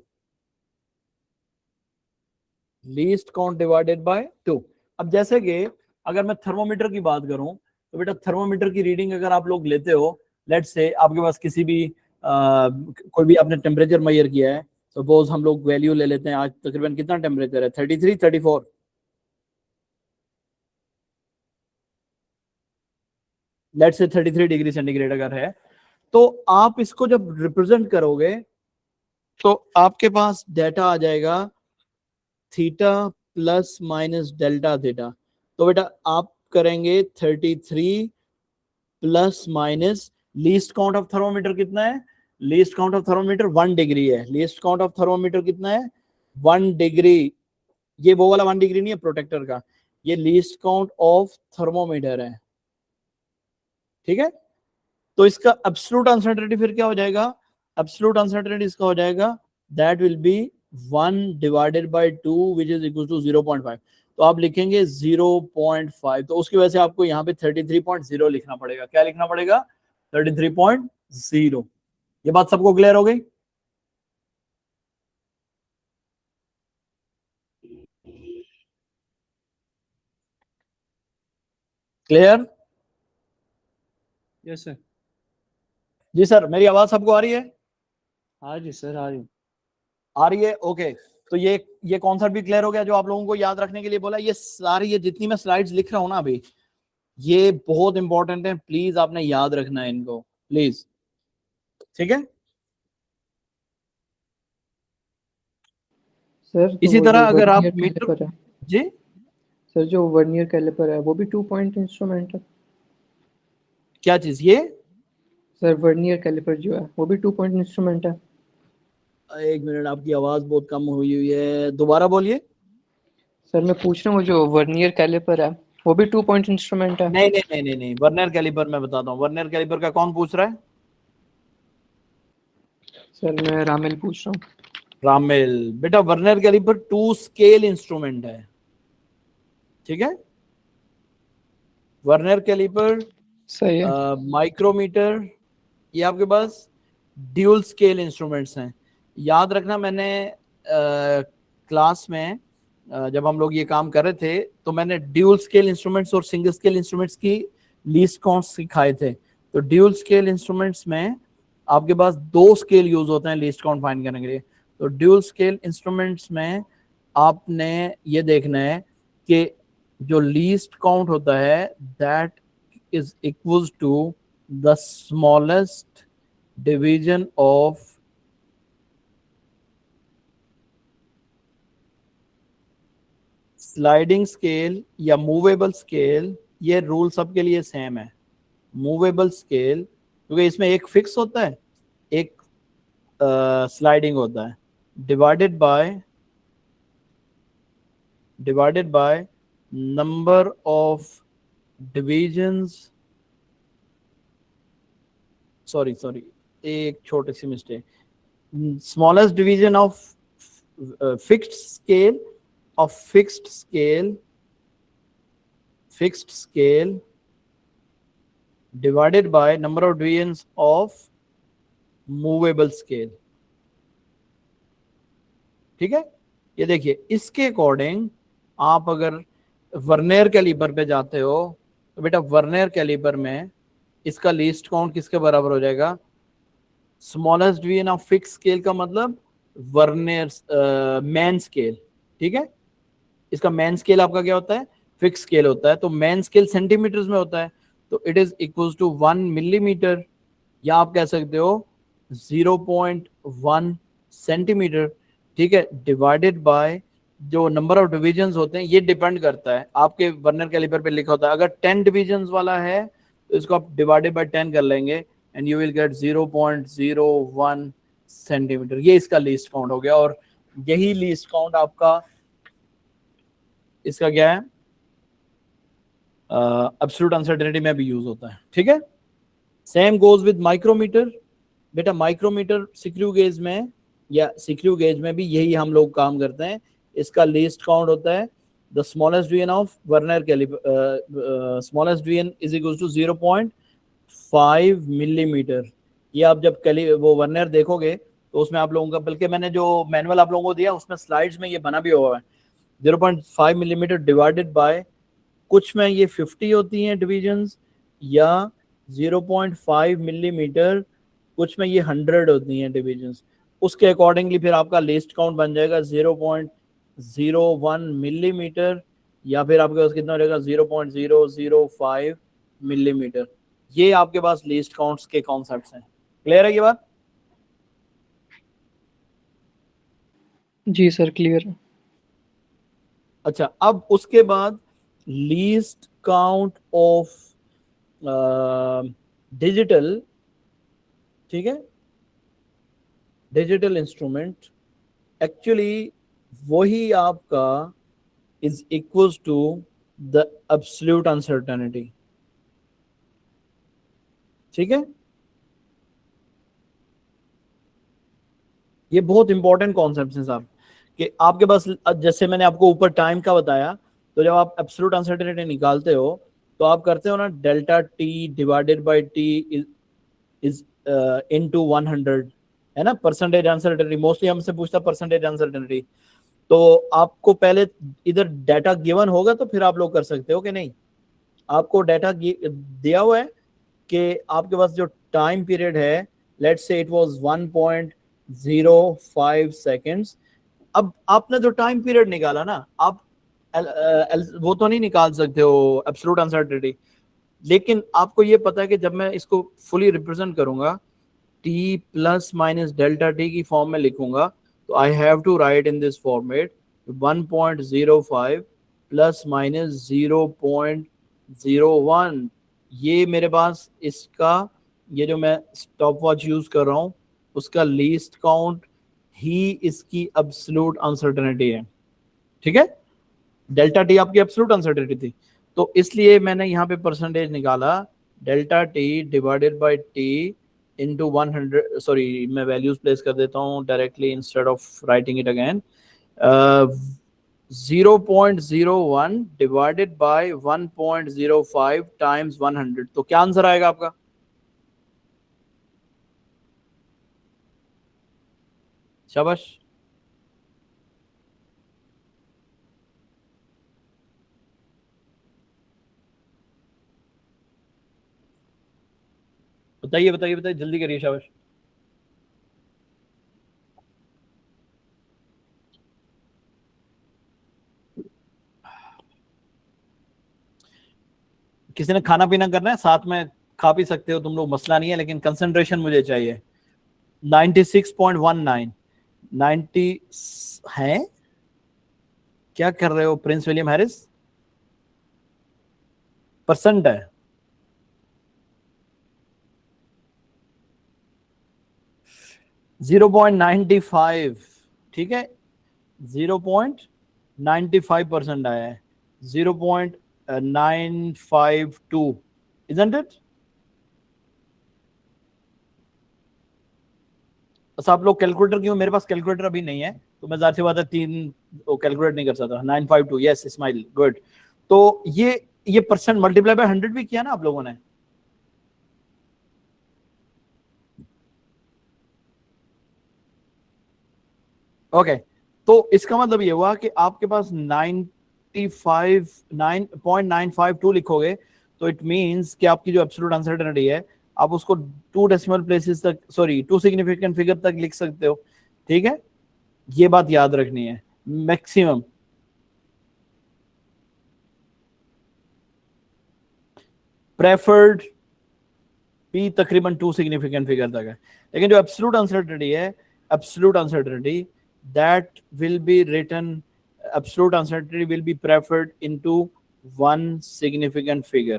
least count divided by 2। अब जैसे कि अगर मैं थर्मोमीटर की बात करूं, तो बेटा थर्मोमीटर की रीडिंग अगर आप लोग लेते हो, लेट्स से आपके पास किसी भी कोई भी आपने टेम्परेचर मेजर किया है, सपोज हम लोग वैल्यू ले लेते हैं, आज तकरीबन कितना टेम्परेचर है, 33, 34, लेट्स से 33 डिग्री सेंटीग्रेड अगर है, तो आप इसको जब रिप्रेजेंट करोगे तो आपके पास डेटा आ जाएगा theta plus minus delta theta. तो बेटा आप करेंगे 33 plus minus, least count of thermometer कितना है, least count of thermometer 1 degree है, लीस्ट काउंट ऑफ थर्मोमीटर कितना है, 1 डिग्री। ये वो वाला 1 डिग्री नहीं है प्रोटेक्टर का, ये लीस्ट काउंट ऑफ थर्मोमीटर है। ठीक है, तो इसका एब्सोल्यूट अनसर्टेनिटी फिर क्या हो जाएगा, एब्सोल्यूट अनसर्टेनिटी इसका हो जाएगा that will be 1 divided by 2 which is equal to 0.5। तो आप लिखेंगे 0.5, तो उसकी वजह से आपको यहाँ पे 33.0 लिखना पड़ेगा। क्या लिखना पड़ेगा, 33.0। ये बात सबको क्लियर हो गई। Clear, yes sir. जी सर, मेरी आवाज सबको आ रही है, हाँ जी सर, आ रही आ रही है, ओके। तो ये कॉन्सेप्ट भी क्लियर हो गया जो आप लोगों को याद रखने के लिए बोला। ये सारी, ये जितनी मैं स्लाइड्स लिख रहा हूँ ना अभी, ये बहुत इंपॉर्टेंट है, प्लीज आपने याद रखना है इनको, प्लीज। ठीक है। सर तो इसी वो तरह जो अगर आप वर्नियर मीटर, कैलिपर है, जी सर जो वर्नियर कैलिपर है वो भी 2 पॉइंट इंस्ट्रूमेंट है? क्या चीज ये? सर वर्नियर कैलिपर जो है वो भी 2 पॉइंट इंस्ट्रूमेंट है? एक मिनट, आपकी आवाज बहुत कम हुई हुई है, दोबारा बोलिए। सर मैं पूछ रहा हूँ वो जो वर्नियर कैलिपर है वो भी 2 पॉइंट इंस्ट्रूमेंट है? नहीं नहीं नहीं नहीं नहीं, वर्नियर कैलिपर मैं बताता हूँ, वर्नियर कैलिपर का कौन पूछ रहा है? सर मैं रामेल पूछ रहा हूँ। रामेल। बेटा vernier calliper two scale instrument है, ठीक है। वर्नियर कैलिपर, सही है। माइक्रोमीटर, ये आपके पास ड्यूल स्केल इंस्ट्रूमेंट्स हैं। याद रखना, मैंने क्लास में जब हम लोग ये काम कर रहे थे तो मैंने ड्यूल स्केल इंस्ट्रूमेंट्स और सिंगल स्केल इंस्ट्रूमेंट्स की लीस्ट काउंट सिखाए थे। तो ड्यूल स्केल इंस्ट्रूमेंट्स में आपके पास दो स्केल यूज होते हैं लीस्ट काउंट फाइंड करने के लिए। तो ड्यूल स्केल इंस्ट्रूमेंट्स में आपने ये देखना है कि जो लीस्ट काउंट होता है that is equals to the smallest division of sliding scale या मूवेबल स्केल। ये रूल सबके लिए सेम है। मूवेबल स्केल क्योंकि इसमें एक फिक्स होता है, एक स्लाइडिंग होता है, divided by number of divisions, sorry sorry, एक छोटी सी mistake, smallest division of fixed scale, of fixed scale divided by number of divisions of movable scale। ठीक है। ये देखिए, इसके अकॉर्डिंग आप अगर वर्नियर कैलिपर पे जाते हो तो बेटा वर्नियर कैलिपर में इसका लीस्ट काउंट किसके बराबर हो जाएगा? Smallest division of fix scale का मतलब वर्नियर मैन स्केल, ठीक है। इसका मैन स्केल आपका क्या होता है? फिक्स स्केल होता है। तो मैन स्केल सेंटीमीटर्स में होता है, तो it is equal to 1 millimetre, या आप कह सकते हो 0.1 सेंटीमीटर, ठीक है। डिवाइडेड बाय जो नंबर ऑफ डिविजन्स होते हैं, ये डिपेंड करता है, आपके वर्नियर कैलिपर पे लिखा होता है। अगर 10 डिविजन्स वाला है तो इसको आप डिवाइडेड बाय 10 कर लेंगे and you will get 0.01 centimetre. ये इसका लीस्ट काउंट हो गया, और यही लीस्ट काउंट आपका इसका क्या है, एब्सोल्यूट अनसर्टेनिटी में भी यूज होता है, ठीक है। Same goes with micrometer. बेटा माइक्रोमीटर सिक्रू गेज में या सिक्रू गेज में भी यही हम लोग काम करते हैं। इसका लीस्ट काउंट होता है the smallest division of vernier calliper, smallest division is equal to 0.5 millimetre. ये आप जब वो वर्नियर देखोगे तो उसमें आप लोगों का, बल्कि मैंने जो मैनुअल आप लोगों को दिया उसमें स्लाइड्स में ये बना भी हुआ है, 0.5 मिलीमीटर डिवाइडेड बाय, कुछ में ये 50 होती हैं डिविजन्स, या 0.5 मिलीमीटर, कुछ में ये 100 होती हैं डिविजन्स। उसके अकॉर्डिंगली फिर आपका लिस्ट काउंट बन जाएगा 0.01 मिलीमीटर, या फिर आपके पास कितना हो जाएगा 0.005 मिलीमीटर। ये आपके पास लिस्ट काउंट्स के कॉन्सेप्ट्स हैं। क्लियर है ये बात? जी सर क्लियर है। अच्छा, अब उसके बाद लीस्ट काउंट ऑफ डिजिटल, ठीक है, डिजिटल इंस्ट्रूमेंट एक्चुअली वही आपका is equals to the absolute uncertainty, ठीक है। ये बहुत इंपॉर्टेंट कॉन्सेप्ट है साहब, कि आपके पास जैसे मैंने आपको ऊपर टाइम का बताया, तो जब आप एब्सोल्यूट अनसर्टेनिटी निकालते हो तो आप करते हो ना delta T divided by T is into 100, है ना, परसेंटेज अनसर्टेनिटी। मोस्टली हमसे पूछता परसेंटेज अनसर्टेनिटी। तो आपको पहले इधर डाटा गिवन होगा तो फिर आप लोग कर सकते हो कि नहीं। आपको डाटा दिया हुआ है कि आपके पास जो टाइम पीरियड है, let's say it was 1.05 seconds. अब आपने जो टाइम पीरियड निकाला ना, आप वो तो नहीं निकाल सकते हो एब्सोल्यूट अनसर्टेनिटी, लेकिन आपको ये पता है कि जब मैं इसको फुली रिप्रेजेंट करूंगा T plus minus delta T की फॉर्म में लिखूंगा तो I have to write in this format 1.05 plus minus 0.01। ये मेरे पास इसका, ये जो मैं स्टॉप वॉच यूज कर रहा हूं उसका लीस्ट काउंट ही इसकी एब्सोल्यूट अनसर्टेनिटी है। ठीक है, डेल्टा टी आपकी एब्सोल्यूट अनसर्टेनिटी थी, तो इसलिए मैंने यहाँ पे परसेंटेज निकाला delta T divided by T into 100। Sorry, मैं वैल्यूज प्लेस कर देता हूँ directly instead of writing it again. 0.01 divided by 1.05 times 100, तो क्या आंसर आएगा आपका? शाबाश। बताइए बताइए बताइए, जल्दी करिए, शाबाश। किसी ने खाना पीना करना है साथ में, खा पी सकते हो तुम लोग, मसला नहीं है, लेकिन कंसंट्रेशन मुझे चाहिए। 96.19 90 है। क्या कर रहे हो प्रिंस विलियम हैरिस? परसेंट है। .95, ठीक है, 0.95% आया है, 0.952, isn't it? बस आप लोग कैलकुलेटर, क्यों मेरे पास कैलकुलेटर अभी नहीं है तो मैं जाहिर सी बात है 3 कैलकुलेट नहीं कर सकता। 952, यस इस्माइल, गुड। तो ये परसेंट मल्टीप्लाई बाय 100 भी किया ना आप लोगों ने? ओके, तो इसका मतलब ये हुआ कि आपके पास 9.952 लिखोगे तो इट मींस कि आपकी जो एब्सोल्यूट अनसर्टेनिटी है आप उसको 2 डेसिमल प्लेसेस तक, सॉरी 2 सिग्निफिकेंट फिगर तक लिख सकते हो। ठीक है, ये बात याद रखनी है। मैक्सिमम प्रेफर्ड पी तकरीबन 2 सिग्निफिकेंट फिगर तक है, लेकिन जो एब्सोल्यूट अनसर्टेनिटी है, absolute uncertainty that will be written, absolute uncertainty will be preferred into 1 significant figure.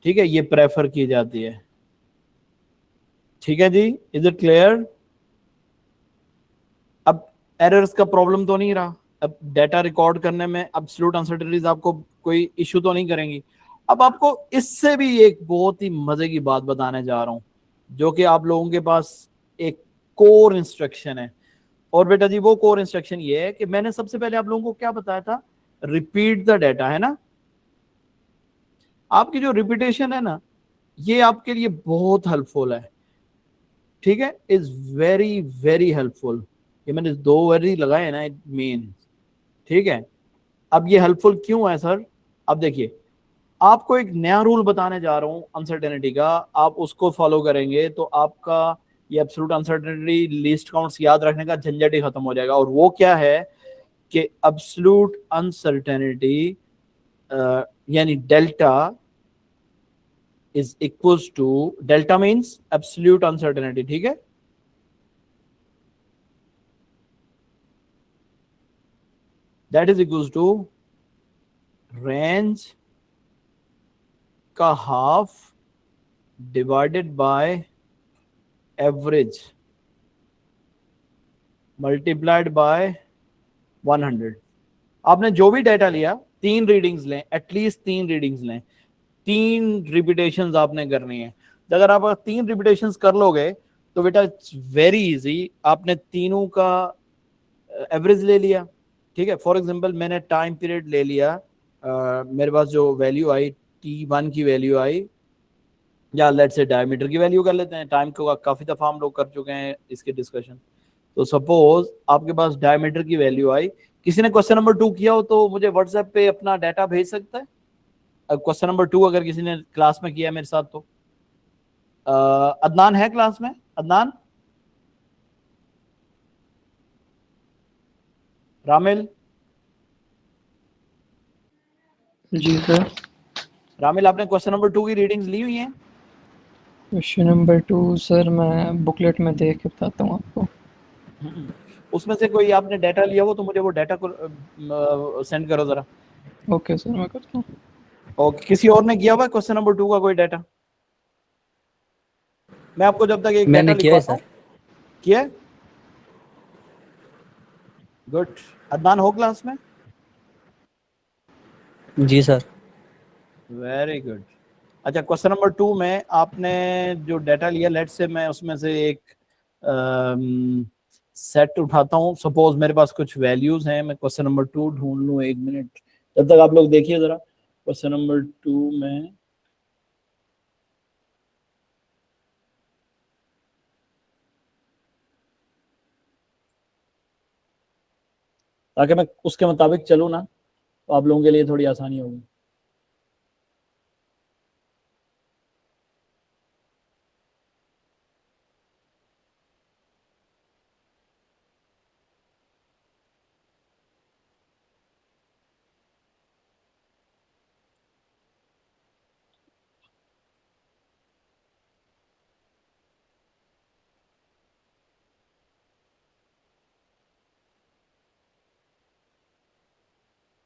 ठीक है, ये प्रेफर की जाती है। ठीक है जी, इज इट क्लियर? अब एरर्स का प्रॉब्लम तो नहीं रहा, अब डेटा रिकॉर्ड करने में एब्सोल्यूट अनसर्टेनिटीज आपको कोई इशू तो नहीं करेंगी। अब आपको इससे भी एक बहुत ही मजे की बात बताने जा रहा हूं, जो कि आप लोगों के पास एक कोर इंस्ट्रक्शन है। और बेटा जी वो कोर इंस्ट्रक्शन ये है कि मैंने सबसे पहले आप लोगों को क्या बताया था, रिपीट द डेटा, है ना? आपकी जो रिपीटेशन है ना, ये आपके लिए बहुत हेल्पफुल है। ठीक है, इज वेरी वेरी हेल्पफुल। ये मैंने 2 वेरी लगाए ना, इट मीन। ठीक है, अब ये हेल्पफुल क्यों है सर? अब देखिए, आपको एक नया रूल बताने जा रहा हूं अनसर्टेनिटी का, आप उसको फॉलो करेंगे तो आपका ये एब्सोल्यूट अनसर्टेनिटी लीस्ट काउंट्स याद रखने का झंझट ही खत्म हो जाएगा। और वो क्या है कि एब्सोल्यूट अनसर्टेनिटी यानी delta is equals to, delta means absolute uncertainty. ठीक है, that is equals to range का half divided by average multiplied by 100। आपने जो भी डाटा लिया, 3 रीडिंग्स लें, एटलीस्ट 3 रीडिंग्स लें, 3 रिपीटेशंस आपने करनी है। तो अगर आप 3 रिपीटेशंस कर लोगे तो बेटा इट्स वेरी इजी, आपने तीनों का एवरेज ले लिया। ठीक है, फॉर एग्जांपल मैंने टाइम पीरियड ले लिया, मेरे पास जो वैल्यू आई T1 की वैल्यू आई, या लेट्स से डायमीटर की वैल्यू कर लेते हैं, टाइम को काफी दफा हम लोग कर चुके हैं इसके डिस्कशन। तो सपोज आपके पास डायमीटर की वैल्यू आई, किसी ने क्वेश्चन नंबर 2 किया हो तो मुझे व्हाट्सएप पे अपना डाटा भेज सकता है। क्वेश्चन नंबर 2 अगर किसी ने क्लास में किया है मेरे साथ तो अदनान है क्लास में? अदनान, रामिल, जी सर। रामिल आपने क्वेश्चन नंबर 2 की रीडिंग्स ली हुई हैं? क्वेश्चन नंबर 2 सर मैं बुकलेट में देख के बताता हूँ आपको। उसमें से कोई आपने डाटा लिया हो तो मुझे वो डाटा को सेंड करो जरा। ओके सर मैं करता हूँ। और किसी और ने किया हुआ क्वेश्चन नंबर 2 का कोई डाटा? मैं आपको जब तक एक डाटा मैंने किया है लिखवाता हूँ। सर। किया है? गुड। अदनान हो क्लास में? जी सर। Very good. अच्छा, क्वेश्चन नंबर 2 में आपने जो डाटा लिया, लेट से मैं उसमें से एक सेट उठाता हूँ। सपोज मेरे पास कुछ वैल्यूज हैं, मैं क्वेश्चन नंबर 2 ढूंढ लूँ। एक मिनट जब तक आप लोग देखिए जरा क्वेश्चन नंबर 2 में। ताकि मैं उसके मुताबिक चलूँ ना, तो आप लोगों के लिए थोड़ी आसानी होगी।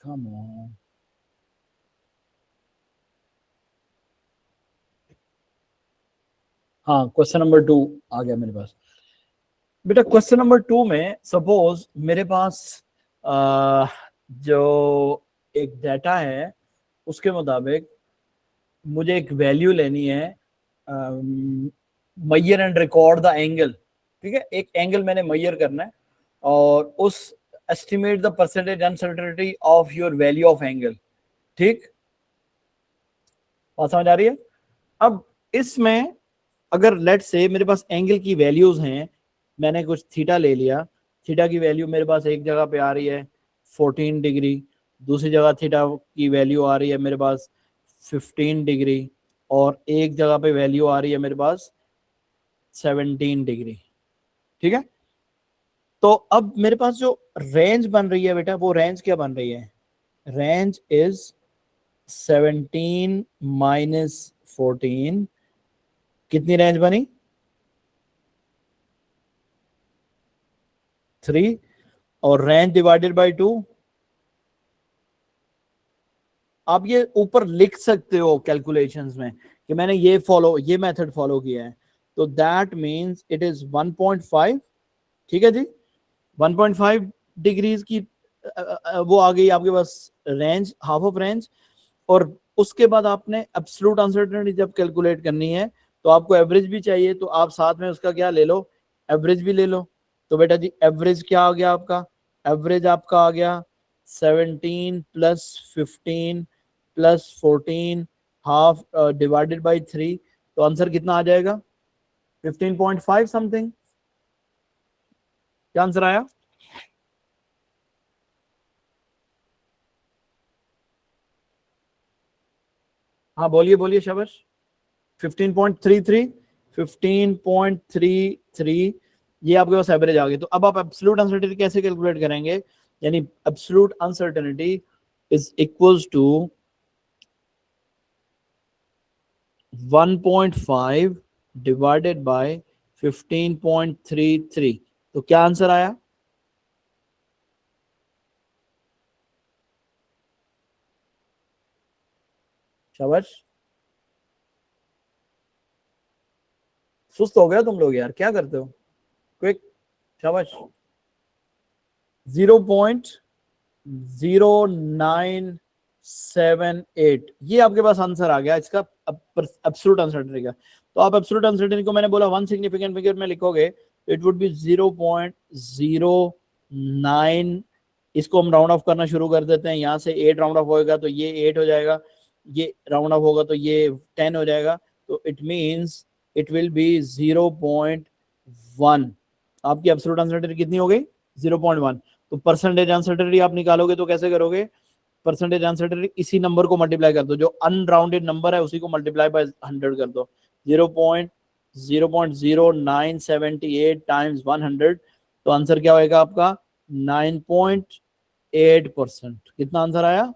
Come on. हाँ, क्वेश्चन नंबर 2 आ गया मेरे पास। बेटा क्वेश्चन नंबर 2 में सपोज मेरे पास जो एक डाटा है उसके मुताबिक मुझे एक वैल्यू लेनी है, Maihar and record the angle. ठीक है, एक एंगल मैंने मैयर करना है और उस estimate the percentage uncertainty of your value of angle. ठीक, बात समझ आ रही है? अब इसमें अगर लेट से मेरे पास एंगल की वैल्यूज हैं, मैंने कुछ थीटा ले लिया, थीटा की वैल्यू मेरे पास एक जगह पे आ रही है 14 डिग्री, दूसरी जगह थीटा की वैल्यू आ रही है मेरे पास 15 डिग्री, और एक जगह पे वैल्यू आ रही है मेरे पास 17 डिग्री। ठीक है, तो अब मेरे पास जो रेंज बन रही है बेटा, वो रेंज क्या बन रही है? Range is 17 minus 14। कितनी रेंज बनी? 3। और रेंज डिवाइडेड बाय 2, आप ये ऊपर लिख सकते हो कैलकुलेशंस में कि मैंने ये मेथड फॉलो किया है, तो दैट मींस इट इज 1.5। ठीक है जी, 1.5 डिग्रीज की वो आ गई आपके पास रेंज, हाफ ऑफ रेंज। और उसके बाद आपने एब्सोल्यूट अनसर्टेनिटी जब कैलकुलेट करनी है तो आपको एवरेज भी चाहिए, तो आप साथ में उसका क्या ले लो, एवरेज भी ले लो। तो बेटा जी एवरेज क्या आ गया आपका? एवरेज आपका आ गया 17 plus 15 plus 14 half divided by 3। तो आंसर कितना आ जाएगा? 15.5 समथिंग। क्या आंसर आया? हाँ बोलिए बोलिए शाबाश। 15.33, 15.33, ये आपके पास एवरेज आ गई। तो अब आप एब्सोल्यूट अनसर्टेनिटी कैसे कैलकुलेट करेंगे? यानी absolute uncertainty is equals to 1.5 divided by 15.33। तो क्या आंसर आया? शाबाश। सुस्त हो गया तुम लोग यार, क्या करते हो? क्विक, शाबाश। 0.0978, ये आपके पास आंसर आ गया इसका एब्सोल्यूट अनसर्टेनिटी का। तो आप एब्सोल्यूट अनसर्टेनिटी को मैंने बोला वन सिग्निफिकेंट फिगर में लिखोगे तो इट वुड बी 0.09। इसको हम राउंड ऑफ करना शुरू कर देते हैं, यहाँ से 8 राउंड ऑफ होएगा तो ये 8 हो जाएगा, ये राउंड ऑफ होगा तो ये 10 हो जाएगा। तो it means it will B 0.1। आपकी एब्सोल्यूट अनसर्टेनिटी कितनी हो गई? 0.1। तो परसेंटेज अनसर्टेनिटी आप निकालोगे तो कैसे करोगे? परसेंटेज अनसर्टेनिटी इसी नंबर को मल्टीप्लाई कर दो, जो अनराउंडेड नंबर है उसी को मल्टीप्लाई बाय 100 कर दो। 0.0978 टाइम्स 100, तो आंसर क्या होएगा आपका? 9.8%। कितना आंसर आया?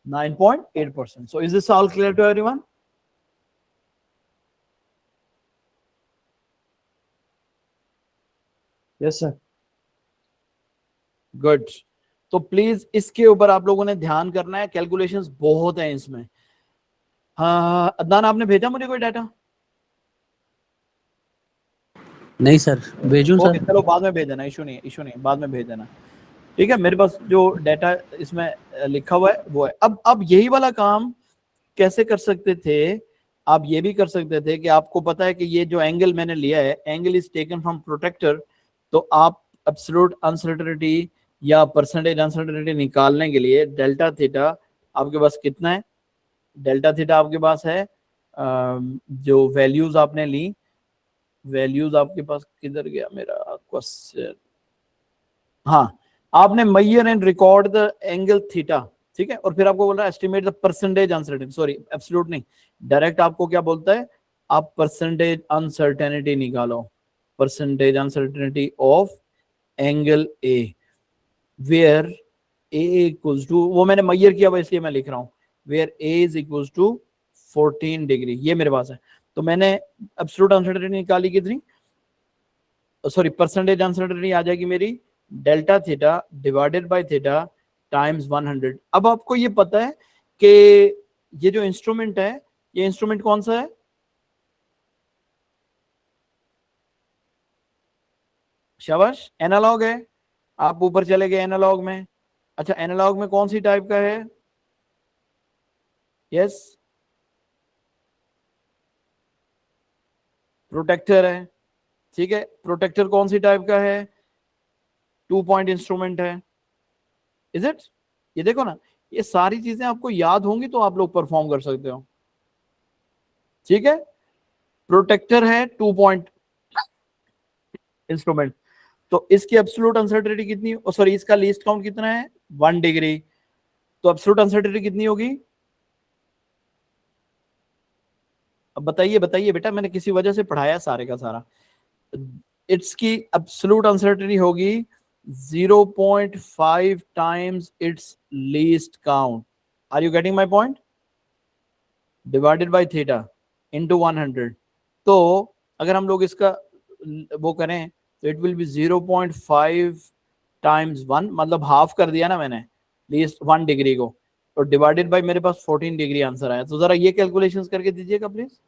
9.8%। So is this all clear to everyone? Yes sir. Good. तो प्लीज इसके ऊपर आप लोगों ने ध्यान करना है, कैलकुलेशंस बहुत हैं इसमें। हाँ अदनान, आपने भेजा मुझे कोई डाटा? नहीं सर, भेजूं ओके सर? चलो बाद में भेज देना, इशू नहीं, इशू नहीं, बाद में भेज देना। ठीक है, मेरे पास जो डाटा इसमें लिखा हुआ है वो है। अब यही वाला काम कैसे कर सकते थे? आप ये भी कर सकते थे कि आपको पता है कि ये जो एंगल मैंने लिया है, angle is taken from protractor, तो आप एब्सोल्यूट अनसर्टेनिटी या परसेंटेज अनसर्टेनिटी निकालने के लिए डेल्टा थीटा आपके पास कितना है? डेल्टा थीटा आपके पास है जो वैल्यूज आपने ली, वैल्यूज आपके पास किधर गया मेरा क्वेश्चन? हाँ, आपने measure and record the angle theta, ठीक है, और फिर आपको बोल रहा है estimate the percentage uncertainty, sorry absolute नहीं, डायरेक्ट आपको क्या बोलता है, आप परसेंटेज अनसर्टेनिटी निकालो, percentage uncertainty of angle A, where A equals to, वो मैंने मेजर किया हुआ इसलिए मैं लिख रहा हूँ, where A is equals to 14 degree, ये मेरे पास है। तो मैंने एब्सोल्यूट अनसर्टेनिटी निकाली कितनी, सॉरी परसेंटेज अनसर्टेनिटी आ जाएगी मेरी delta theta divided by theta times 100। अब आपको ये पता है कि ये जो इंस्ट्रूमेंट है, ये इंस्ट्रूमेंट कौन सा है? शाबाश, एनालॉग है। आप ऊपर चले गए एनालॉग में। अच्छा, एनालॉग में कौन सी टाइप का है? यस, प्रोटेक्टर है। ठीक है, प्रोटेक्टर कौन सी टाइप का है? 2 पॉइंट इंस्ट्रूमेंट है, इज इट? ये देखो ना, ये सारी चीजें आपको याद होंगी तो आप लोग परफॉर्म कर सकते हो। ठीक है, प्रोटेक्टर है 2 पॉइंट इंस्ट्रूमेंट, तो इसकी एब्सोल्यूट अनसर्टेनिटी कितनी, सॉरी इसका लीस्ट काउंट कितना है? 1 डिग्री, तो एब्सोल्यूट अनसर्टेनिटी कितनी होगी? अब बताइए बताइए बेटा, मैंने किसी वजह से पढ़ाया सारे का सारा। इट्स की एब्सोल्यूट अनसर्टेनिटी होगी 0.5 times its least count. Are you getting my point? Divided by theta into 100। तो अगर हम लोग इसका वो करें तो इट विल बी 0.5 टाइम्स 1, मतलब हाफ कर दिया ना मैंने लीस्ट 1 डिग्री को, और डिवाइडेड बाय मेरे पास 14 डिग्री आंसर आया। तो जरा ये कैलकुलेशंस करके दीजिएगा प्लीज।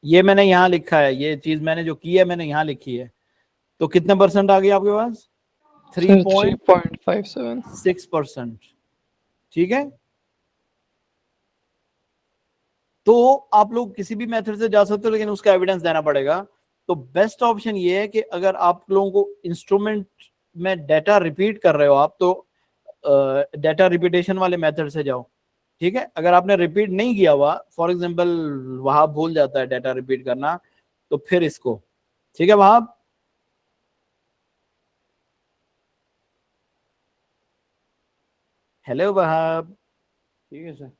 ये मैंने यहाँ लिखा है, ये चीज मैंने जो की है मैंने यहाँ लिखी है। तो कितने परसेंट आ गए आपके पास? सर 3.57। 3.6%। ठीक है, तो आप लोग किसी भी मेथड से जा सकते हो, लेकिन उसका एविडेंस देना पड़ेगा। तो बेस्ट ऑप्शन ये है कि अगर आप लोगों को इंस्ट्रूमेंट में डाटा रिपीट कर रहे हो आप, तो डाटा रिपीटेशन वाले मेथड से जाओ। ठीक है, अगर आपने रिपीट नहीं किया हुआ, फॉर एग्जांपल वहां भूल जाता है डाटा रिपीट करना, तो फिर इसको, ठीक है वहां, हेलो वहाब, ठीक है सर।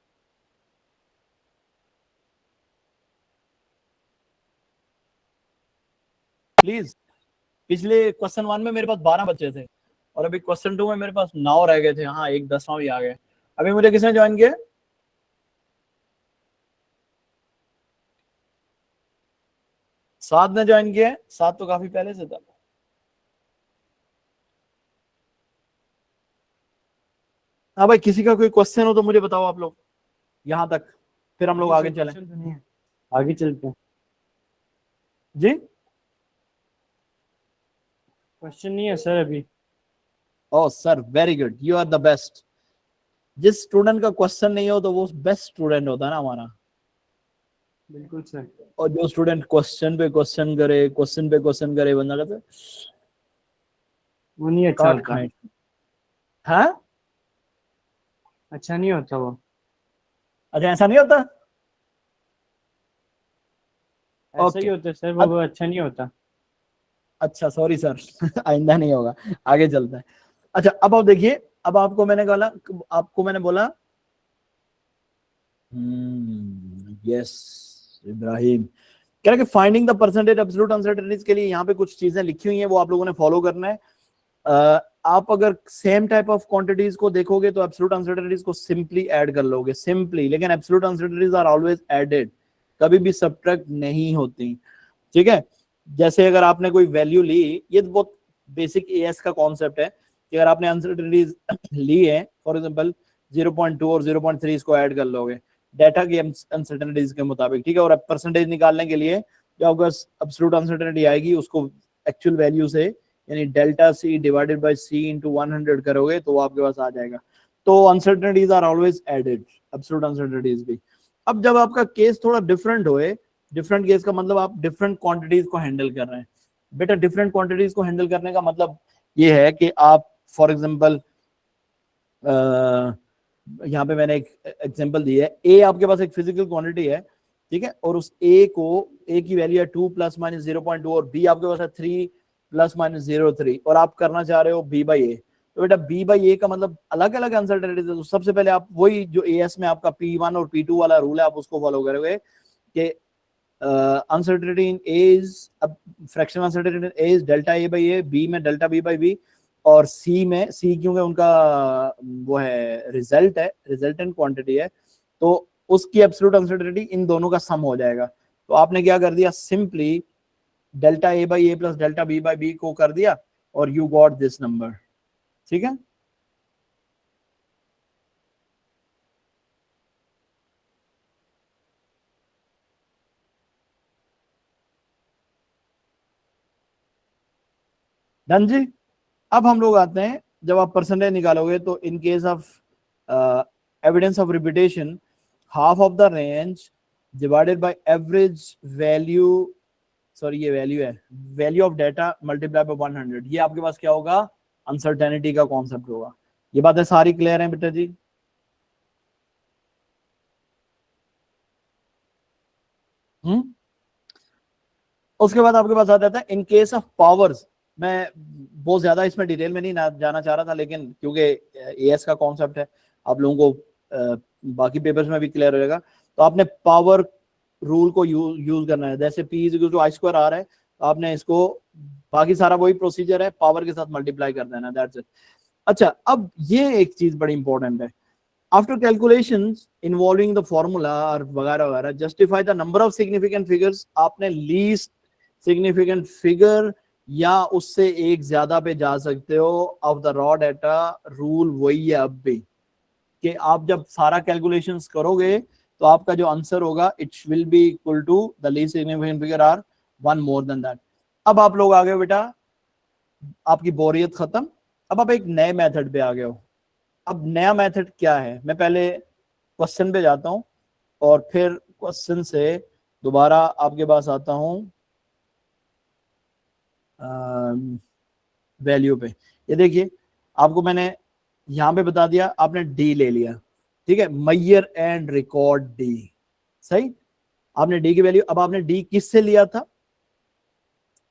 प्लीज। पिछले क्वेश्चन 1 में मेरे पास 12 बच्चे थे, और अभी क्वेश्चन 2 में मेरे पास 9 रह गए थे। हाँ, एक 10वां भी आ गया। अभी मुझे किसने ज्वाइन किया? साथ ने ज्वाइन किया है, साथ तो काफी पहले से था। हाँ भाई, किसी का कोई क्वेश्चन हो तो मुझे बताओ आप लोग, यहाँ तक, फिर हम लोग आगे चलें। क्वेश्चन तो नहीं है, आगे चलते हैं। जी, क्वेश्चन नहीं है सर अभी। Oh sir very good, you are the best. जिस स्टूडेंट का क्वेश्चन नहीं हो तो वो बेस्ट स्टूडेंट होता है ना हमारा। बिल्कुल सर। और जो स्टूडेंट क्वेश्चन पे क्वेश्चन करे, क्वेश्चन पे क्वेश्चन करे, बंदा कहता है वो नहीं अच्छा काट होता। खाए। हाँ, अच्छा नहीं होता वो। अच्छा ऐसा नहीं होता? ऐसा ही ओके, होता है सर, वो अच्छा नहीं होता। अच्छा सॉरी सर आइंदा नहीं होगा, आगे चलता है। अच्छा, अब आप देखिए, अब आपको मैंने बोला, आपको मैंने बोला यस इब्राहिम, कह रहा है कि finding the percentage absolute uncertainties के लिए यहाँ पे कुछ चीजें लिखी हुई हैं, वो आप लोगों ने फॉलो करना है। आप अगर सेम टाइप ऑफ क्वांटिटीज को देखोगे तो एब्सोल्यूट अनसर्टेनिटीज को सिंपली ऐड कर लोगे, सिंपली, लेकिन absolute uncertainties are always added, कभी भी सब्ट्रैक्ट नहीं होती, ठीक है। जैसे अगर आपने कोई वैल्यू ली, ये तो बहुत बेसिक एएस का कॉन्सेप्ट है कि अगर आपने अनसर्टेनिटीज ली है, फॉर एग्जांपल 0.2 और 0.3 इसको ऐड कर लोगे डाटा की अनसर्टेनिटीज के मुताबिक, ठीक है, और परसेंटेज निकालने के लिए जो आपके पास एब्सोल्यूट अनसर्टेनिटी आएगी उसको एक्चुअल वैल्यू से यानी delta C divided by C into 100 करोगे तो वो आपके पास आ जाएगा। तो uncertainties are always added, absolute uncertainties भी। अब जब आपका केस थोड़ा डिफरेंट होए, डिफरेंट केस का मतलब आप डिफरेंट क्वांटिटीज को हैंडल कर रहे हैं। बेटा डिफरेंट क्वांटिटीज को हैंडल करने का मतलब ये है कि आप फॉर एग्जांपल यहाँ पे मैंने एक एग्जांपल दी है, ए आपके पास एक फिजिकल क्वांटिटी है, ठीक है, और उस ए की वैल्यू है 2 + - 0.2 और बी आपके पास है 3 ± 0.3 और आप करना चाह रहे हो b/a, तो बेटा b/a का मतलब अलग अलग अनसर्टेनिटीज है। तो सबसे पहले आप वही जो एएस में आपका P1 और P2 वाला रूल है आप उसको फॉलो करोगे कि अनसर्टेनिटी इन ए इज, अब fractional uncertainty in A is delta a/a, B में डेल्टा b/b और सी में, सी क्योंकि उनका वो है रिजल्ट है, रिजल्टेंट क्वांटिटी है, तो उसकी एब्सोल्यूट अनसर्टेनिटी इन दोनों का सम हो जाएगा। तो आपने क्या कर दिया, simply delta a/a plus delta b/b को कर दिया और यू गॉट दिस नंबर, ठीक है। डन जी। अब हम लोग आते हैं, जब आप परसेंटेज निकालोगे तो in case of evidence of repetition half of the range divided by average value, sorry ये वैल्यू है, value of data multiply by 100, ये आपके पास क्या होगा, अनसर्टेनिटी का कॉन्सेप्ट होगा। ये बातें सारी क्लियर हैं बेटा जी? उसके बाद आपके पास आ जाता है इन केस ऑफ पावर्स। मैं बहुत ज्यादा इसमें डिटेल में नहीं जाना चाह रहा था, लेकिन क्योंकि एएस का कॉन्सेप्ट है आप लोगों को बाकी पेपर्स में भी क्लियर हो जाएगा। तो आपने पावर रूल को यूज करना है, जैसे P = I² आ रहा है, तो आपने इसको, बाकी सारा वही प्रोसीजर है, पावर के साथ मल्टीप्लाई कर देना, दैट्स इट। अच्छा, अब ये एक चीज बड़ी इंपॉर्टेंट है, after calculations involving the formula और वगैरह वगैरह, justify the number of significant figures. आपने लीस्ट सिग्निफिकेंट फिगर या उससे एक ज्यादा पे जा सकते हो of the raw data, rule वही है अब भी, कि आप जब सारा कैलकुलेशंस करोगे तो आपका जो आंसर होगा it will be equal to the least significant figure or 1 more than that. अब आप लोग आ गए बेटा, आपकी बोरियत खत्म, अब आप एक नए मेथड पे आ गए हो। अब नया मेथड क्या है, मैं पहले क्वेश्चन पे जाता हूं और फिर क्वेश्चन से दोबारा आपके पास आता हूं वैल्यू पे। ये देखिए, आपको मैंने यहां पे बता दिया, आपने डी ले लिया, ठीक है, मेजर एंड रिकॉर्ड डी, सही, आपने डी की वैल्यू, अब आपने डी किससे लिया था,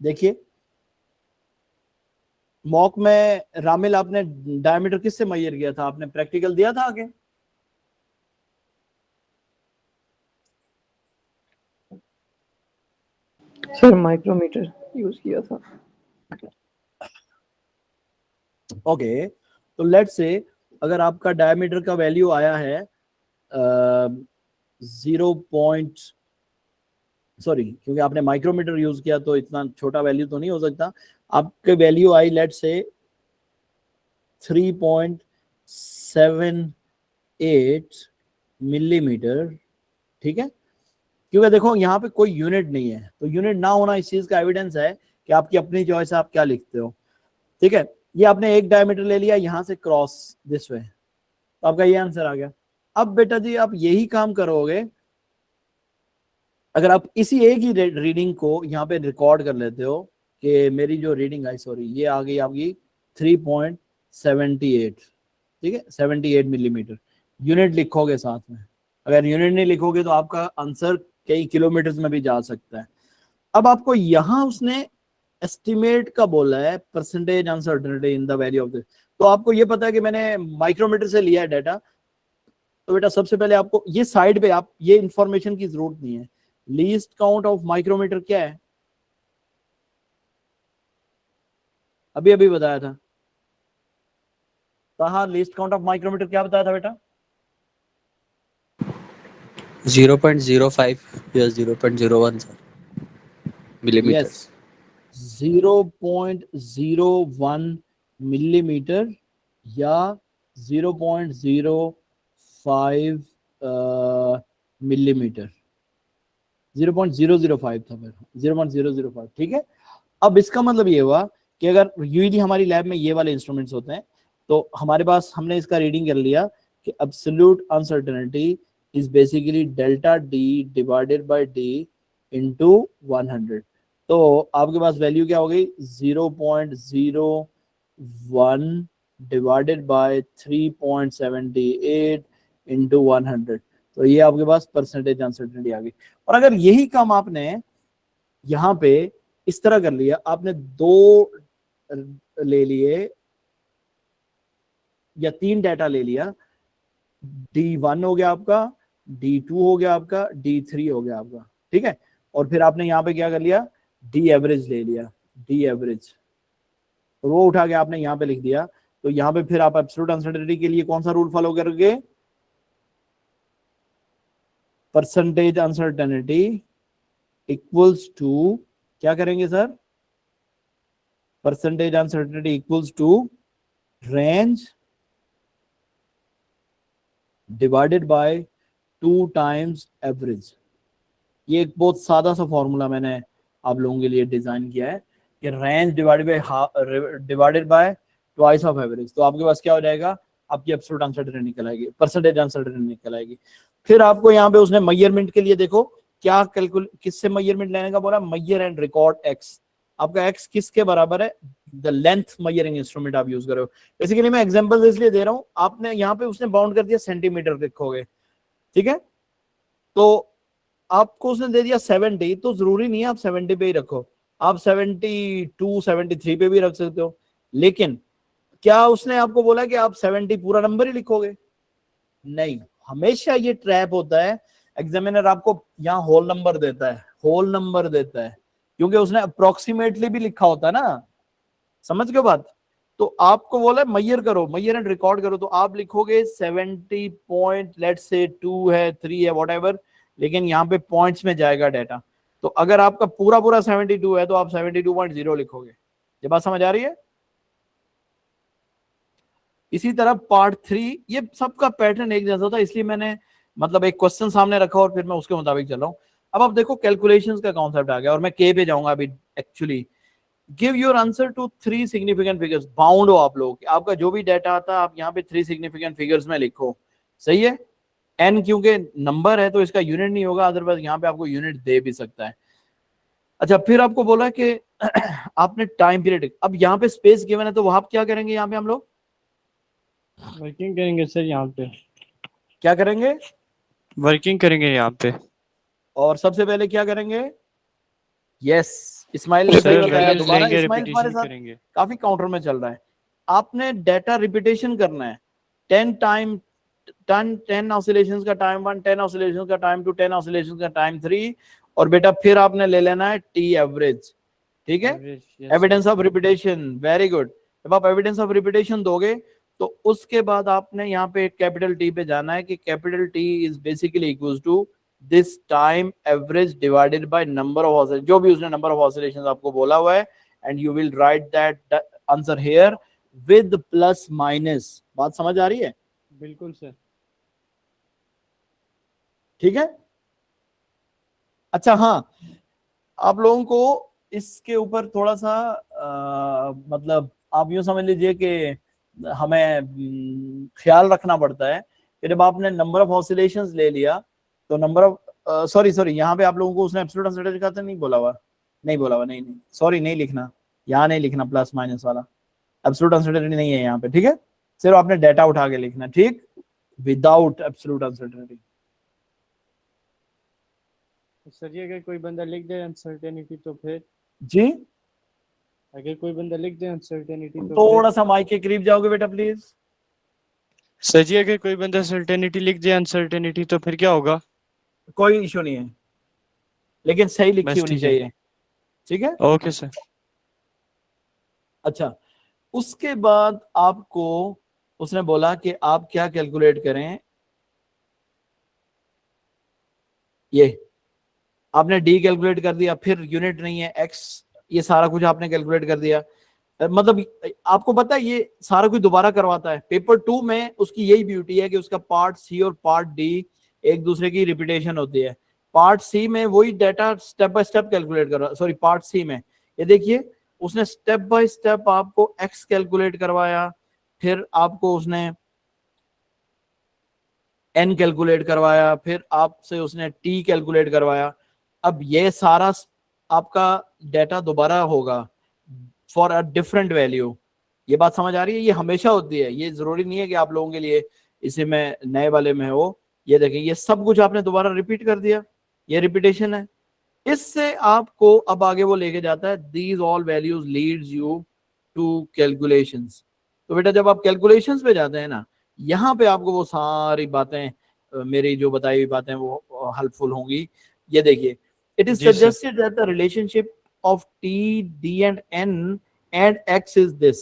देखिए मॉक में रामिल आपने डायमीटर किससे मेजर किया था, आपने प्रैक्टिकल दिया था आगे? सर माइक्रोमीटर यूज किया था। ओके, तो लेट्स से अगर आपका डायमीटर का वैल्यू आया है 0. सॉरी, क्योंकि आपने माइक्रोमीटर यूज किया तो इतना छोटा वैल्यू तो नहीं हो सकता, आपके value I let's say 3.78 millimetre, ठीक है, क्योंकि देखो यहाँ पे कोई यूनिट नहीं है, तो यूनिट ना होना इस चीज का एविडेंस है कि आपकी अपनी चॉइस है, आप क्या लिखते हो, ठीक है। ये आपने एक डायमीटर ले लिया यहां से क्रॉस दिस वे, तो आपका ये आंसर आ गया। अब बेटा जी आप यही काम करोगे, अगर आप इसी एक ही रीडिंग को यहाँ पे रिकॉर्ड कर लेते हो कि मेरी जो रीडिंग आई, सॉरी ये आ गई आपकी 3.78, ठीक है, 78 मिलीमीटर, यूनिट लिखोगे साथ में, अगर यूनिट नहीं लिखोगे तो आपका आंसर कई किलोमीटर में भी जा सकता है। अब आपको यहाँ उसने एस्टिमेट का बोला है, percentage uncertainty in the value of this, तो आपको ये पता है कि मैंने माइक्रोमीटर से लिया है डाटा, तो बेटा सबसे पहले आपको ये साइड पे, आप ये इंफॉर्मेशन की जरूरत नहीं है, लीस्ट काउंट ऑफ माइक्रोमीटर क्या है? अभी अभी बताया था। कहा लीस्ट काउंट ऑफ माइक्रोमीटर क्या बताया था बेटा? 0.05 या 0.01 सर मिलीमीटर्स। 0.01 मिलीमीटर या 0.05 मिलीमीटर। 0.005 था मेरा, 0.005। ठीक है। अब इसका मतलब ये हुआ कि अगर यूजली हमारी लैब में ये वाले इंस्ट्रूमेंट्स होते हैं तो हमारे पास, हमने इसका रीडिंग कर लिया कि absolute uncertainty is basically delta D divided by D into 100। तो आपके पास वैल्यू क्या हो गई? 0.01 डिवाइडेड बाय 3.78 इनटू 100। तो ये आपके पास परसेंटेज अनसर्टेनिटी आ गई। और अगर यही काम आपने यहाँ पे इस तरह कर लिया, आपने 2 ले लिए या 3 डाटा ले लिया, D1 हो गया आपका, D2 हो गया आपका, D3 हो गया आपका, ठीक है। और फिर आपने यहाँ पे क्या कर लिया? डी एवरेज ले लिया, डी एवरेज, वो उठा के आपने यहाँ पे लिख दिया। तो यहाँ पे फिर आप एब्सोल्यूट अनसर्टेनिटी के लिए कौन सा रूल फॉलो करोगे? परसेंटेज अनसर्टेनिटी इक्वल्स टू, क्या करेंगे sir? Percentage uncertainty equals to range divided by 2 times average. ये एक बहुत सादा सा फॉर्मूला मैंने आप लोगों के लिए डिजाइन किया है कि range divided bye twice of average. तो आपके पास क्या हो जाएगा? आपकी एब्सोल्यूट अनसर्टेनिटी निकल आएगी, परसेंटेज अनसर्टेनिटी निकल आएगी। फिर आपको यहाँ पे उसने मेजरमेंट के लिए देखो क्या किससे मेजरमेंट लेने का बोला? Measure and record X. आपका एक्स किसके बराबर है? द लेंथ मेजरिंग इंस्ट्रूमेंट आप यूज कर रहे हो। बेसिकली मैं एग्जांपल इसलिए दे रहा हूं, आपने यहाँ पे उसने बाउंड कर दिया सेंटीमीटर लिखोगे, ठीक है। तो आपको उसने दे दिया 70, तो जरूरी नहीं है आप 70 पे ही रखो, आप 72 73 पे भी रख सकते हो। लेकिन क्या उसने आपको बोला कि आप 70 पूरा नंबर ही लिखोगे? नहीं, हमेशा ये ट्रैप होता है। एग्जामिनर आपको यहाँ होल नंबर देता है, होल नंबर देता है, क्योंकि उसने अप्रोक्सीमेटली भी लिखा होता है ना, समझ गए बात। तो आपको बोला मैयर करो, मैयर एंड रिकॉर्ड करो, तो आप लिखोगे 70 पॉइंट, लेट्स से 2 है 3 है व्हाटएवर, लेकिन यहाँ पे पॉइंट्स में जाएगा डाटा। तो अगर आपका पूरा पूरा 72 है तो आप 72.0 लिखोगे। ये बात समझ आ रही है? इसी तरह पार्ट 3, ये सबका पैटर्न एक जैसा होता है, इसलिए मैंने मतलब एक क्वेश्चन सामने रखा और फिर मैं उसके मुताबिक चल रहा हूँ। अब आप देखो कैलकुलेशंस का कॉन्सेप्ट आ गया और मैं के पे जाऊंगा अभी। Actually give your answer to 3 significant figures. Bound हो आप लोग, आपका जो भी डाटा आता है आप यहाँ पे 3 सिग्निफिकेंट फिगर्स में लिखो, सही है। एन क्योंकि नंबर है तो इसका यूनिट नहीं होगा, अदरवाइज यहाँ पे आपको यूनिट दे भी सकता है। अच्छा, फिर आपको बोला कि आपने टाइम पीरियड, अब यहाँ पे स्पेस गिवन है तो वहां क्या करेंगे? यहाँ पे हम लोग वर्किंग करेंगे सर, यहाँ पे क्या करेंगे? वर्किंग करेंगे यहाँ पे। और सबसे पहले क्या करेंगे? यस, इस्माइल ने सही सर बताया। वैल्यूज दोबारा लेंगे, इस्माइल हमारे रिपीटेशन साथ करेंगे। काफी काउंटर में चल रहा है। आपने डाटा रिपीटेशन करना है, 10 टाइम 10 ऑसिलेशंस का टाइम 1, 10 ऑसिलेशंस का टाइम 2, 10 ऑसिलेशंस का टाइम 3, और बेटा फिर आपने ले लेना है टी एवरेज, ठीक है। Evidence of repetition, very good. जब आप एविडेंस ऑफ रिपीटेशन दोगे तो उसके बाद आपने यहाँ पे कैपिटल टी पे जाना है कि capital T is basically equal to this time average divided by number of oscillation, जो भी उसने नंबर ऑफ ऑसिलेशंस आपको बोला हुआ है, and you will write that answer here with plus minus. बात समझ आ रही है? बिल्कुल सर। ठीक है। अच्छा हाँ, आप लोगों को इसके ऊपर थोड़ा सा मतलब आप यूं समझ लीजिए कि हमें ख्याल रखना पड़ता है कि जब आपने नंबर ऑफ ऑसिलेशंस ले लिया तो नंबर ऑफ सॉरी यहाँ पे आप लोगों को उसने एब्सोल्यूट अनसर्टेनिटी का तो नहीं बोला हुआ, नहीं, सॉरी नहीं लिखना, यहाँ नहीं लिखना प्लस माइनस वाला, एब्सोल्यूट अनसर्टेनिटी नहीं है यहाँ पे, ठीक है। सिर्फ आपने डाटा उठा के लिखना, ठीक, विदाउट एब्सोल्यूट अनसर्टेनिटी। सर जी अगर कोई बंदा लिख दे अनसर्टेनिटी तो फिर, जी अगर कोई बंदा लिख दे अनसर्टेनिटी तो थोड़ा सा माइक के करीब जाओगे बेटा प्लीज। सर जी अगर कोई बंदा सर्टेनिटी लिख दे अनसर्टेनिटी तो फिर क्या होगा? कोई इशू नहीं है, लेकिन सही लिखी बस होनी ठीक है। चाहिए, ठीक है। Okay sir. अच्छा, उसके बाद आपको उसने बोला कि आप क्या कैलकुलेट करें, ये आपने डी कैलकुलेट कर दिया, फिर यूनिट नहीं है एक्स, ये सारा कुछ आपने कैलकुलेट कर दिया। मतलब आपको पता है ये सारा कुछ दोबारा करवाता है। पेपर 2 में उसकी यही ब्यूटी है कि उसका पार्ट सी और पार्ट डी एक दूसरे की रिपीटेशन होती है। पार्ट सी में वही data step by step calculate करवा, सॉरी पार्ट सी में ये देखिए उसने स्टेप बाय स्टेप आपको एक्स कैलकुलेट करवाया, फिर आपको उसने एन कैलकुलेट करवाया, फिर आपसे उसने टी कैलकुलेट करवाया। अब ये सारा आपका डाटा दोबारा होगा फॉर अ डिफरेंट वैल्यू। ये बात समझ आ रही है? ये हमेशा होती है, ये जरूरी नहीं है कि आप लोगों के लिए इसी में नए वाले में हो। ये देखिए ये सब कुछ आपने दोबारा रिपीट कर दिया, ये रिपीटेशन है। इससे आपको अब आगे वो लेके जाता है, these all values leads you to calculations. तो बेटा जब आप कैलकुलेशंस पे जाते हैं ना, यहाँ पे आपको वो सारी बातें मेरी जो बताई हुई बातें वो हेल्पफुल होंगी। ये देखिए, इट इज जी sir. Suggested that the relationship of T D and N and X is this,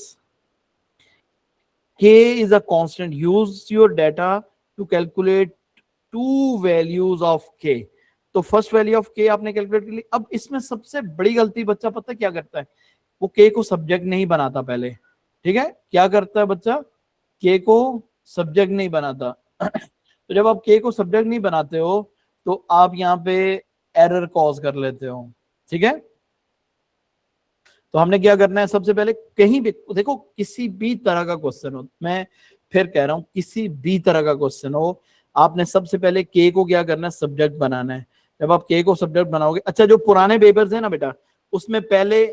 k is a constant, use your data to calculate two values of k। तो फर्स्ट वैल्यू ऑफ k आपने calculate कर ली। अब इसमें सबसे बड़ी गलती बच्चा पता क्या करता है, वो k को सब्जेक्ट नहीं बनाता पहले, ठीक है। क्या करता है बच्चा, k को सब्जेक्ट नहीं बनाता। तो जब आप k को सब्जेक्ट नहीं बनाते हो तो आप यहाँ पे एरर कॉज कर लेते हो, ठीक है। तो हमने क्या करना है, सबसे पहले कहीं भी देखो किसी भी तरह का क्वेश्चन हो, मैं फिर कह रहा हूं किसी भी तरह का क्वेश्चन हो, आपने सबसे पहले के को क्या करना है, सब्जेक्ट बनाना है। जब आप के को सब्जेक्ट बनाओगे, अच्छा जो पुराने पेपर्स है ना बेटा, उसमें पहले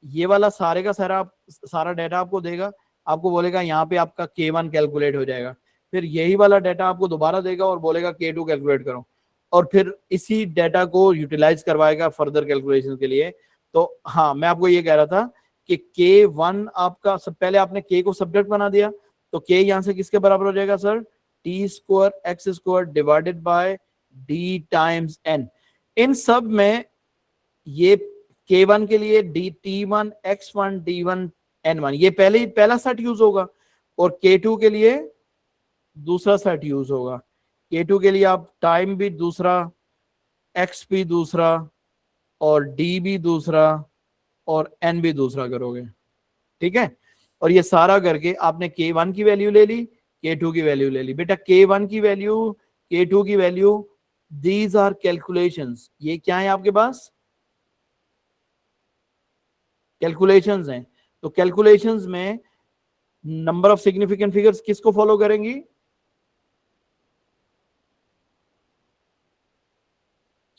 ये वाला सारे का सारा डाटा आपको देगा, आपको बोलेगा यहाँ पे आपका K1 कैलकुलेट हो जाएगा, फिर यही वाला डाटा आपको दोबारा देगा और बोलेगा K2 कैलकुलेट करो, और फिर इसी डाटा को यूटिलाइज करवाएगा फर्दर कैलकुलेशन के लिए। तो हाँ, मैं आपको ये कह रहा था कि K1 आपका सब पहले आपने K को सब्जेक्ट बना दिया, तो K यहां से किसके बराबर हो जाएगा sir, T square X square divided by D times N. इन सब में ये K1 के लिए D T1 X1 D1 N1 ये पहला सेट यूज होगा, और K2 के लिए दूसरा सेट यूज होगा। K2 के लिए आप टाइम भी दूसरा, X भी दूसरा, और डी भी दूसरा, और एन भी दूसरा करोगे, ठीक है। और ये सारा करके आपने K1 की वैल्यू ले ली, K2 की वैल्यू ले ली। बेटा K1 की वैल्यू, K2 की वैल्यू, दीज आर कैलकुलेशंस। ये क्या है आपके पास, कैलकुलेशंस हैं। तो कैलकुलेशंस में नंबर ऑफ सिग्निफिकेंट फिगर्स किसको फॉलो करेंगी,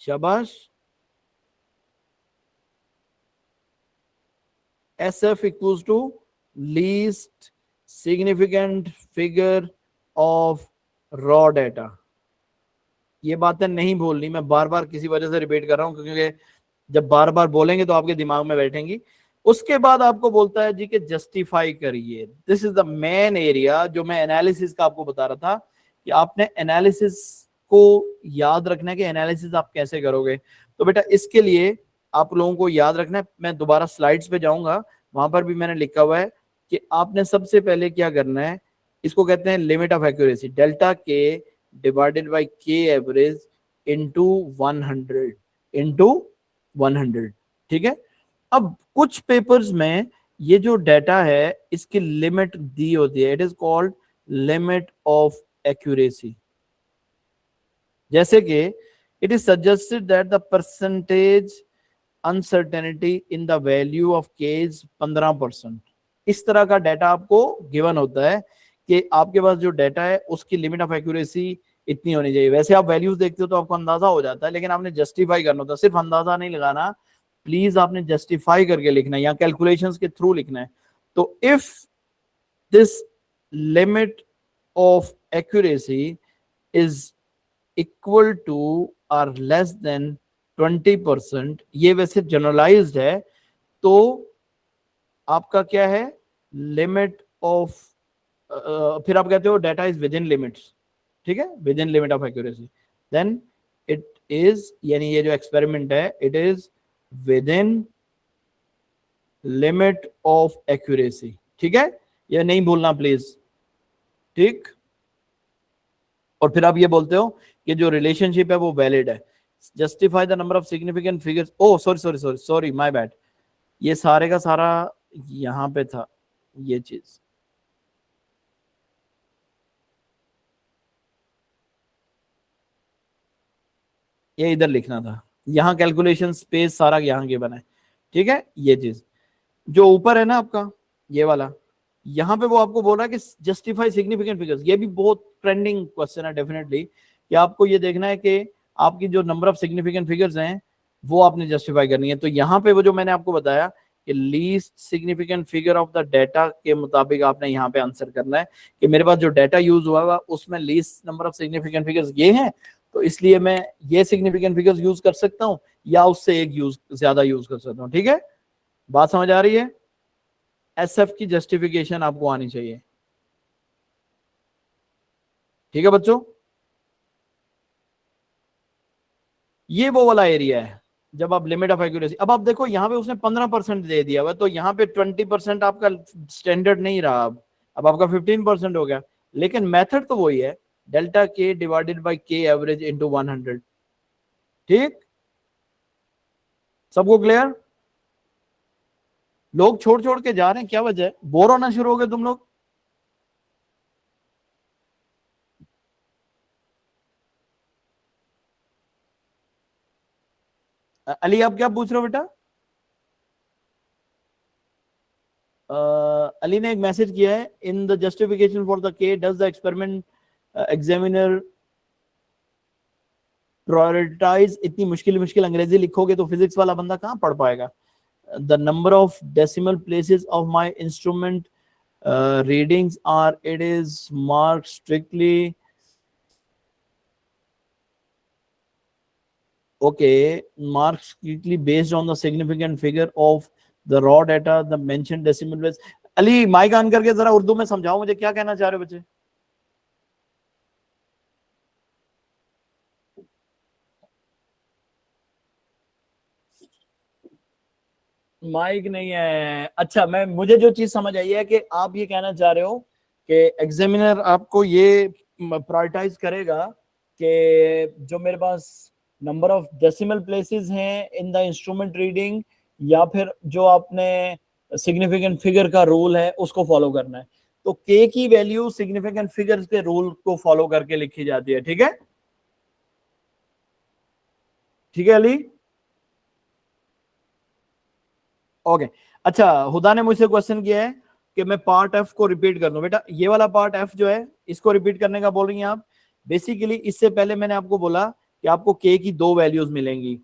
शाबाश, SF equals to least significant figure of raw data। ये बातें नहीं बोलनी, मैं बार बार किसी वजह से रिपीट कर रहा हूं क्योंकि जब बार बार बोलेंगे तो आपके दिमाग में बैठेंगी। उसके बाद आपको बोलता है जी कि जस्टिफाई करिए। This is the main area जो मैं एनालिसिस का आपको बता रहा था कि आपने एनालिसिस को याद रखना है कि एनालिसिस आप कैसे करोगे। तो बेटा इसके लिए आप लोगों को याद रखना है, मैं दोबारा स्लाइड्स पे जाऊंगा, वहां पर भी मैंने लिखा हुआ है कि आपने सबसे पहले क्या करना है, इसको कहते हैं लिमिट ऑफ एक्यूरेसी, डेल्टा के डिवाइडेड बाय के एवरेज इनटू 100 इनटू 100, ठीक है। अब कुछ पेपर्स में ये जो डाटा है इसकी लिमिट दी होती है, it is called limit of accuracy. जैसे कि it is suggested that the percentage uncertainty in the value of के इज 15%। इस तरह का डाटा आपको गिवन होता है कि आपके पास जो डाटा है उसकी लिमिट ऑफ एक्यूरेसी इतनी होनी चाहिए। वैसे आप वैल्यूज देखते हो तो आपको अंदाजा हो जाता है, लेकिन आपने जस्टिफाई करना होता है, सिर्फ अंदाजा नहीं लगाना, प्लीज आपने जस्टिफाई करके लिखना है या कैलकुलेशंस के थ्रू लिखना है। तो if this limit of accuracy is equal to or less than 20%, ये वैसे जनरलाइज्ड है, तो आपका क्या है, लिमिट ऑफ, फिर आप कहते हो data is within limits, ठीक है, within limit of accuracy, then it is, यानी ये जो एक्सपेरिमेंट है, it is within limit of accuracy. ठीक है, ये नहीं भूलना प्लीज। ठीक, और फिर आप ये बोलते हो कि जो रिलेशनशिप है वो वैलिड है। Justify the number of significant figures, oh sorry sorry sorry sorry my bad, ये सारे का सारा यहां पे था ये चीज। ये इधर लिखना था, यहाँ कैलकुलेशन स्पेस सारा यहाँ के बना है। ठीक है, ये चीज जो ऊपर है ना आपका ये वाला, यहाँ पे वो आपको बोल रहा है कि जस्टिफाई सिग्निफिकेंट फिगर्स। ये भी बहुत ट्रेंडिंग क्वेश्चन है डेफिनेटली, कि आपको ये देखना है कि आपकी जो नंबर ऑफ सिग्निफिकेंट फिगर्स हैं वो आपने जस्टिफाई करनी है। तो यहाँ पे वो जो मैंने आपको बताया कि least significant figure of the data के मुताबिक आपने यहाँ पे आंसर करना है कि मेरे पास जो डाटा यूज हुआ हुआ उसमें least number of significant figures ये हैं, तो इसलिए मैं ये सिग्निफिकेंट फिगर्स यूज कर सकता हूँ या उससे एक ज्यादा यूज कर सकता हूँ। ठीक है, बात समझ आ रही है? एसएफ की जस्टिफिकेशन आपको आनी चाहिए। ठीक है बच्चों, ये वो वाला एरिया है जब आप लिमिट ऑफ एक्यूरेसी। अब आप देखो यहाँ पे उसने 15% दे दिया हुआ, तो यहाँ पे 20% आपका स्टैंडर्ड नहीं रहा, अब आपका 15% हो गया, लेकिन मेथड तो वही है, डेल्टा के डिवाइडेड बाय के एवरेज इंटू 100। ठीक, सबको क्लियर? लोग छोड़ छोड़ के जा रहे हैं, क्या वजह है? बोर होना शुरू हो गए तुम लोग? अली आप क्या पूछ रहे हो बेटा? अली ने एक मैसेज किया है, in the justification for the key does the experiment examiner prioritize. इतनी मुश्किल मुश्किल अंग्रेजी लिखोगे तो फिजिक्स वाला बंदा कहाँ पढ़ पाएगा। The number of decimal places of my instrument readings are, it is marked strictly, okay, marked strictly based on the significant figure of the raw data, the mentioned decimal place। Ali mike on करके जरा उर्दू में समझाओ मुझे क्या कहना चाह रहे हो बच्चे। माइक नहीं है, अच्छा, मैं मुझे जो चीज समझ आई है कि आप ये कहना चाह रहे हो कि एग्जामिनर आपको ये प्रायोरिटाइज करेगा कि जो मेरे पास नंबर ऑफ डेसिमल प्लेसेस हैं इन द इंस्ट्रूमेंट रीडिंग, या फिर जो आपने सिग्निफिकेंट फिगर का रूल है उसको फॉलो करना है। तो के की वैल्यू सिग्निफिकेंट फिगर के रूल को फॉलो करके लिखी जाती है। ठीक है, ठीक है अली, ओके। अच्छा, हुदा ने मुझसे क्वेश्चन किया है कि मैं पार्ट एफ को रिपीट कर दूं। बेटा ये वाला पार्ट एफ जो है इसको रिपीट करने का बोल रही हैं आप। बेसिकली इससे पहले मैंने आपको बोला कि आपको के की दो वैल्यूज मिलेंगी।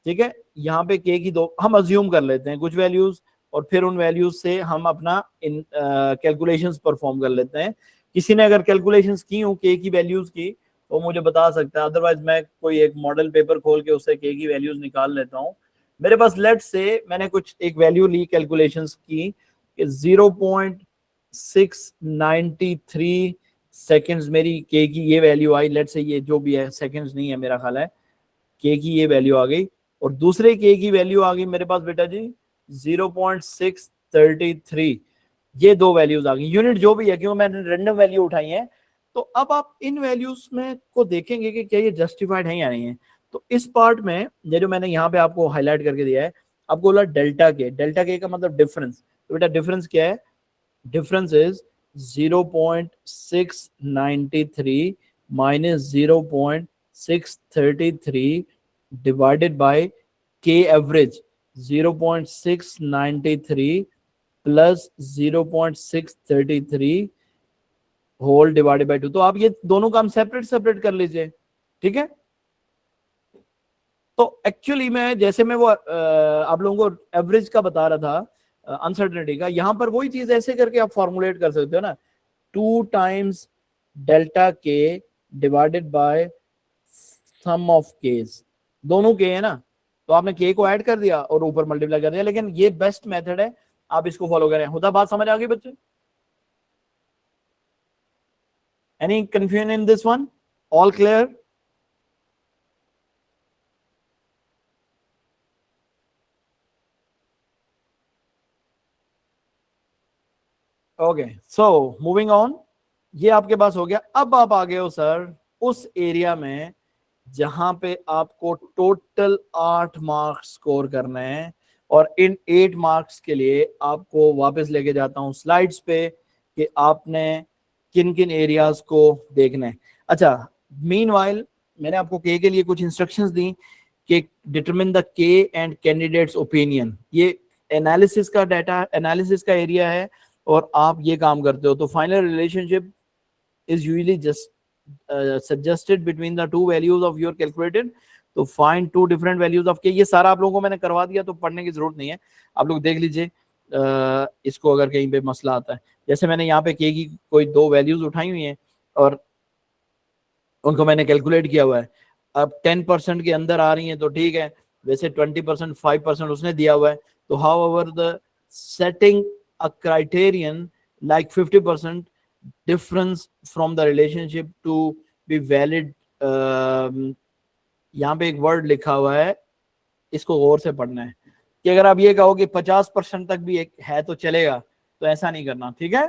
ठीक है, यहाँ पे के की दो हम अज्यूम कर लेते हैं कुछ वैल्यूज, और फिर उन वैल्यूज से हम अपना इन कैलकुलेशंस परफॉर्म कर लेते हैं। किसी ने अगर कैलकुलेशंस की हो के की वैल्यूज की तो मुझे बता सकता है, अदरवाइज मैं कोई एक मॉडल पेपर खोल के उससे के की वैल्यूज निकाल लेता हूँ। मेरे पास लेट से मैंने कुछ एक वैल्यू ली कैलकुलेशंस की, 0.693 सेकेंड्स मेरी के की ये वैल्यू आई। लेट से ये जो भी है सेकेंड्स नहीं है मेरा ख्याल है, के की ये वैल्यू आ गई, और दूसरे के की वैल्यू आ गई मेरे पास बेटा जी 0.633। ये दो वैल्यूज आ गई, यूनिट जो भी है क्योंकि मैंने रैंडम वैल्यू उठाई है। तो अब आप इन वैल्यूज में को देखेंगे कि क्या ये जस्टिफाइड है या नहीं है। तो इस पार्ट में ये जो मैंने यहाँ पे आपको हाईलाइट करके दिया है, आपको बोला डेल्टा के का मतलब डिफरेंस। तो बेटा डिफरेंस क्या है? Difference is 0.693 minus 0.633 divided by के average 0.693 plus 0.633 whole divided by 2। तो आप ये दोनों काम सेपरेट सेपरेट कर लीजिए। ठीक है, तो एक्चुअली मैं जैसे मैं वो आप लोगों को एवरेज का बता रहा था अनसर्टेनिटी का, यहां पर वही चीज ऐसे करके आप फॉर्मुलेट कर सकते हो ना, 2 टाइम्स डेल्टा के divided by sum of case. दोनों के है ना, तो आपने के को ऐड कर दिया और ऊपर मल्टीप्लाई कर दिया। लेकिन ये बेस्ट मेथड है, आप इसको फॉलो करें। हुदा बात समझ आ गई बच्चे? Any confusion in this one? All clear? Okay, so moving on, ये आपके पास हो गया। अब आप आ गए हो सर उस एरिया में जहां पे आपको टोटल 8 मार्क्स स्कोर करने हैं, और इन 8 मार्क्स के लिए आपको वापस लेके जाता हूं स्लाइड्स पे कि आपने किन किन एरियाज को देखना है। अच्छा, मीनवाइल मैंने आपको के लिए कुछ इंस्ट्रक्शंस दी कि डिटरमिन द के एंड कैंडिडेट्स ओपिनियन। ये एनालिसिस का डाटा एनालिसिस का एरिया है और आप ये काम करते हो। तो final relationship is usually just suggested between the two values of your calculated, तो find two different values of k। ये सारा आप लोगों को मैंने करवा दिया, तो पढ़ने की जरूरत नहीं है, आप लोग देख लीजिए इसको अगर कहीं पे मसला आता है। जैसे मैंने यहाँ पे k की कोई 2 वैल्यूज उठाई हुई हैं और उनको मैंने कैलकुलेट किया हुआ है। अब 10% के अंदर आ रही हैं तो ठीक है, वैसे 20% 5% उसने दिया हुआ है। तो how ever the setting a criterion like 50% difference from the relationship to be valid। यहाँ पे एक वर्ड लिखा हुआ है, इसको गौर से पढ़ना है कि अगर आप ये कहो कि 50% तक भी एक है तो चलेगा, तो ऐसा नहीं करना, ठीक है।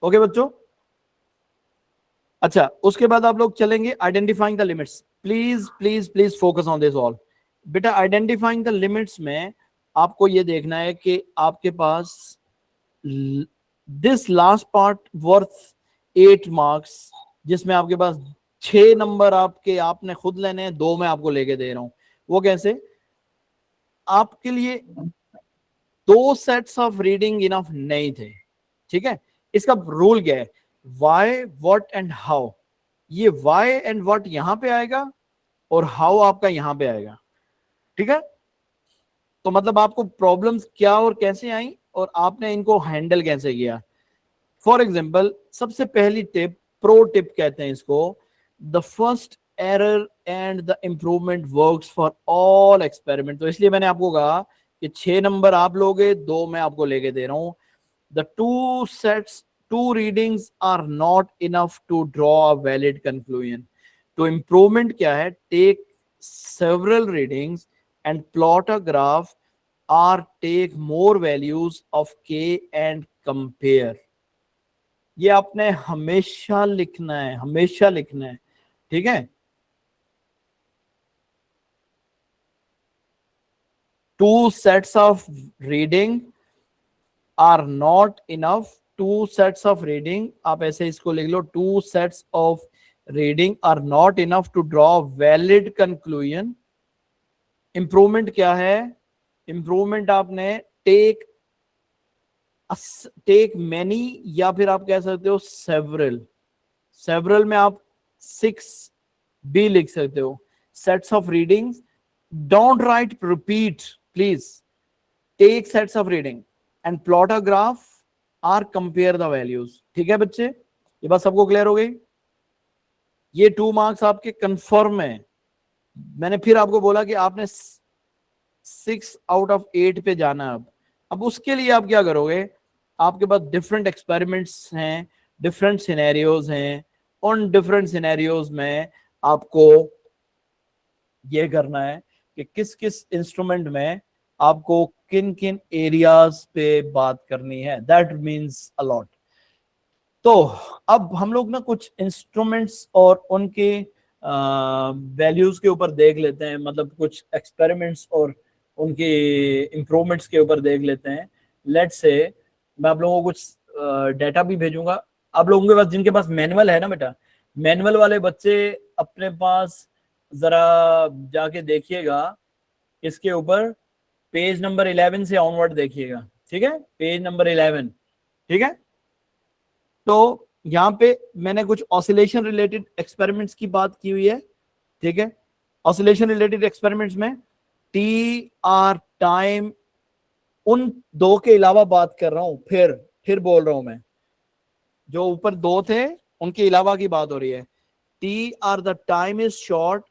ओके बच्चों, अच्छा उसके बाद आप लोग चलेंगे identifying the limits. Please please please focus on this all. बेटा आइडेंटिफाइंग द लिमिट्स में आपको ये देखना है कि आपके पास this last part worth 8 marks, जिसमें आपके पास 6 नंबर आपके आपने खुद लेने हैं, 2 मैं आपको लेके दे रहा हूं। वो कैसे? आपके लिए 2 सेट्स ऑफ रीडिंग इनफ नहीं थे, ठीक है। इसका रूल क्या है? Why what and how. ये वाई एंड व्हाट यहां पे आएगा और हाउ आपका यहां पे आएगा, ठीक है। तो मतलब आपको प्रॉब्लम्स क्या और कैसे आई और आपने इनको हैंडल कैसे किया। फॉर एग्जाम्पल, सबसे पहली टिप, प्रो टिप कहते हैं इसको, the first error and the improvement works for all experiment. तो इसलिए मैंने आपको कहा कि 6 नंबर आप लोगे, 2 मैं आपको लेके दे रहा हूं। The two readings are not enough to draw a valid conclusion। तो इम्प्रूवमेंट क्या है? Take several readings and plot a graph or take more values of k and compare। ये आपने हमेशा लिखना है, हमेशा लिखना है, ठीक है। 2 sets of reading are not enough। 2 sets of reading, आप ऐसे इसको लिख लो, 2 sets of reading are not enough to draw valid conclusion। Improvement क्या है? इंप्रूवमेंट आपने टेक मैनी, या फिर आप कह सकते हो सेवरल। सेवरल में आप 6 भी लिख सकते हो। Sets of readings, don't write repeat please. Take sets of reading and plot a graph or compare the values. ठीक है बच्चे, ये बात सबको क्लियर हो गई? ये 2 मार्क्स आपके कंफर्म है। मैंने फिर आपको बोला कि आपने 6 आउट ऑफ 8 पे जाना है। अब उसके लिए आप क्या करोगे? आपके पास डिफरेंट एक्सपेरिमेंट्स हैं, डिफरेंट सिनेरियोज हैं। उन डिफरेंट सिनेरियोज में आपको ये करना है कि किस किस इंस्ट्रूमेंट में आपको किन किन एरियाज पे बात करनी है। That means a lot. तो अब हम लोग ना कुछ इंस्ट्रूमेंट्स और उनके वैल्यूज के ऊपर देख लेते हैं, मतलब कुछ एक्सपेरिमेंट्स और उनके इंप्रूवमेंट्स के ऊपर देख लेते हैं। लेट्स से मैं आप लोगों को कुछ डाटा भी भेजूंगा। आप लोगों के पास, जिनके पास मैनुअल है ना बेटा, मैनुअल वाले बच्चे अपने पास जरा जाके देखिएगा, इसके ऊपर पेज नंबर 11 से ऑनवर्ड देखिएगा, ठीक है। पेज नंबर 11, ठीक है। तो यहाँ पे मैंने कुछ ऑसिलेशन रिलेटेड एक्सपेरिमेंट्स की बात की हुई है, ठीक है। ऑसिलेशन रिलेटेड एक्सपेरिमेंट्स में टी आर टाइम, उन 2 के अलावा बात कर रहा हूं, फिर बोल रहा हूं मैं, जो ऊपर 2 थे उनके अलावा की बात हो रही है। T R the time is short,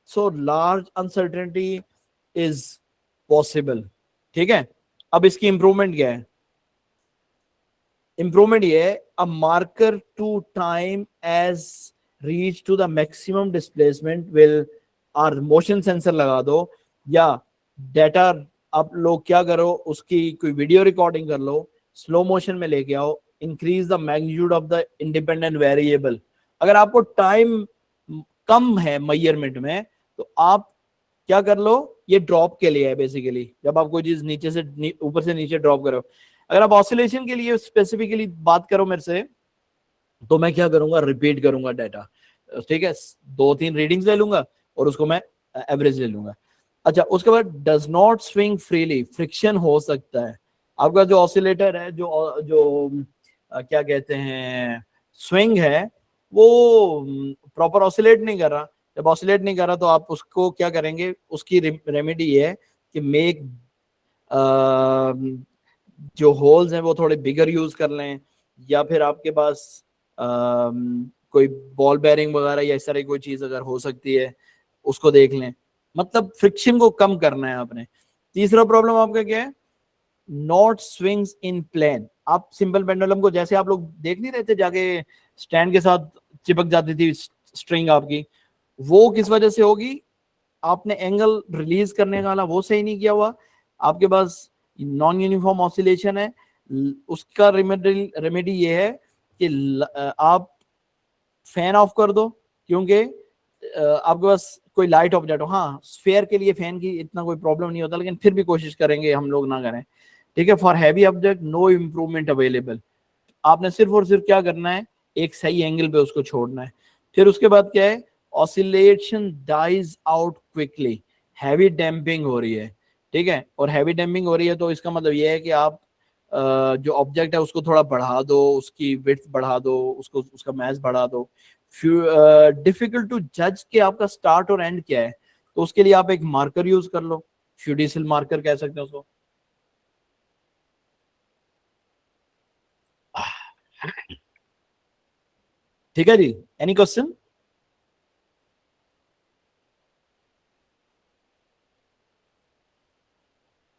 so large uncertainty is possible, ठीक है। अब इसकी इंप्रूवमेंट क्या है? इंप्रूवमेंट ये है, a marker to time as reach to the maximum displacement will, और मोशन सेंसर लगा दो, या डाटा आप लोग क्या करो, उसकी कोई वीडियो रिकॉर्डिंग कर लो, स्लो मोशन में लेके आओ, increase the magnitude of the independent variable. अगर आपको टाइम कम है मेजरमेंट में तो आप क्या कर लो, ये ड्रॉप के लिए है बेसिकली, जब आप कोई चीज नीचे से ऊपर से नीचे ड्रॉप करो। अगर आप ऑसिलेशन के लिए स्पेसिफिकली बात करो मेरे से, तो मैं क्या करूंगा, रिपीट करूंगा डाटा, ठीक है, 2-3 रीडिंग्स ले लूंगा और उसको मैं एवरेज ले लूंगा। अच्छा, उसके बाद does not swing freely, friction हो सकता है। आपका जो ऑसिलेटर है, जो जो क्या कहते हैं स्विंग है, वो प्रॉपर ऑसिलेट नहीं कर रहा। जब ऑसिलेट नहीं कर रहा तो आप उसको क्या करेंगे, उसकी रेमेडी ये है कि मेक जो होल्स हैं वो थोड़े बिगर यूज कर लें, या फिर आपके पास कोई बॉल बेरिंग वगैरह या इस तरह की कोई चीज अगर हो सकती है उसको देख लें। मतलब फ्रिक्शन को कम करना है आपने। तीसरा प्रॉब्लम आपका क्या है, नॉट स्विंग्स इन प्लेन। आप सिंपल पेंडुलम को जैसे आप लोग देख नहीं रहे थे, जाके स्टैंड के साथ चिपक जाती थी स्ट्रिंग आपकी, वो किस वजह से होगी, आपने एंगल रिलीज करने वाला वो सही नहीं किया हुआ, आपके पास नॉन यूनिफॉर्म ऑसिलेशन है। उसका रेमेडी ये है कि आप फैन ऑफ कर दो, क्योंकि आपके पास कोई लाइट ऑब्जेक्ट हो। हाँ, स्फेयर के लिए फैन की इतना कोई प्रॉब्लम नहीं होता, लेकिन फिर भी कोशिश करेंगे हम लोग ना करें, ठीक है। For heavy object no improvement available. आपने सिर्फ और सिर्फ क्या करना है, एक सही एंगल पे उसको छोड़ना है। फिर उसके बाद क्या है, oscillation dies out quickly, heavy damping हो रही है, ठीक है। और हैवी डैम्पिंग हो रही है तो इसका मतलब ये है कि आप जो ऑब्जेक्ट है उसको थोड़ा बढ़ा दो, उसकी विड्थ बढ़ा दो, उसको उसका मैस बढ़ा दो। डिफिकल्ट टू जज कि आपका स्टार्ट और एंड क्या है, तो उसके लिए आप एक मार्कर यूज कर लो, फ्यूडिसल मार्कर कह सकते हैं उसको। ठीक है जी, एनी क्वेश्चन?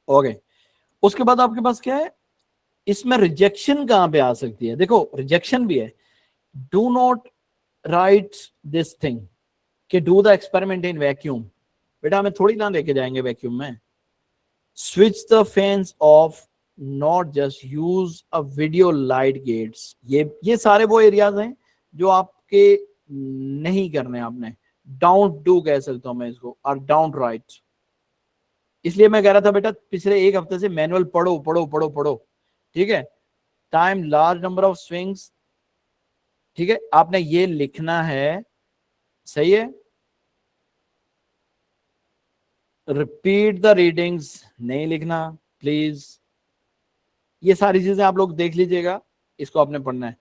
ओके, उसके बाद आपके पास क्या है, इसमें रिजेक्शन कहां पे आ सकती है, देखो रिजेक्शन भी है। Do not write this thing कि do the experiment in vacuum. बेटा हमें थोड़ी ना लेके जाएंगे वैक्यूम में। Switch the fans off, not just use a video light gates. ये सारे वो एरियाज हैं जो आपके नहीं करने आपने। डाउन डू कह सकता हूं मैं इसको, और डाउन राइट। इसलिए मैं कह रहा था बेटा पिछले एक हफ्ते से मैनुअल पढ़ो पढ़ो पढ़ो पढ़ो, ठीक है। Time large number of swings, ठीक है, आपने ये लिखना है, सही है। रिपीट द रीडिंग्स नहीं लिखना प्लीज। ये सारी चीजें आप लोग देख लीजिएगा, इसको आपने पढ़ना है।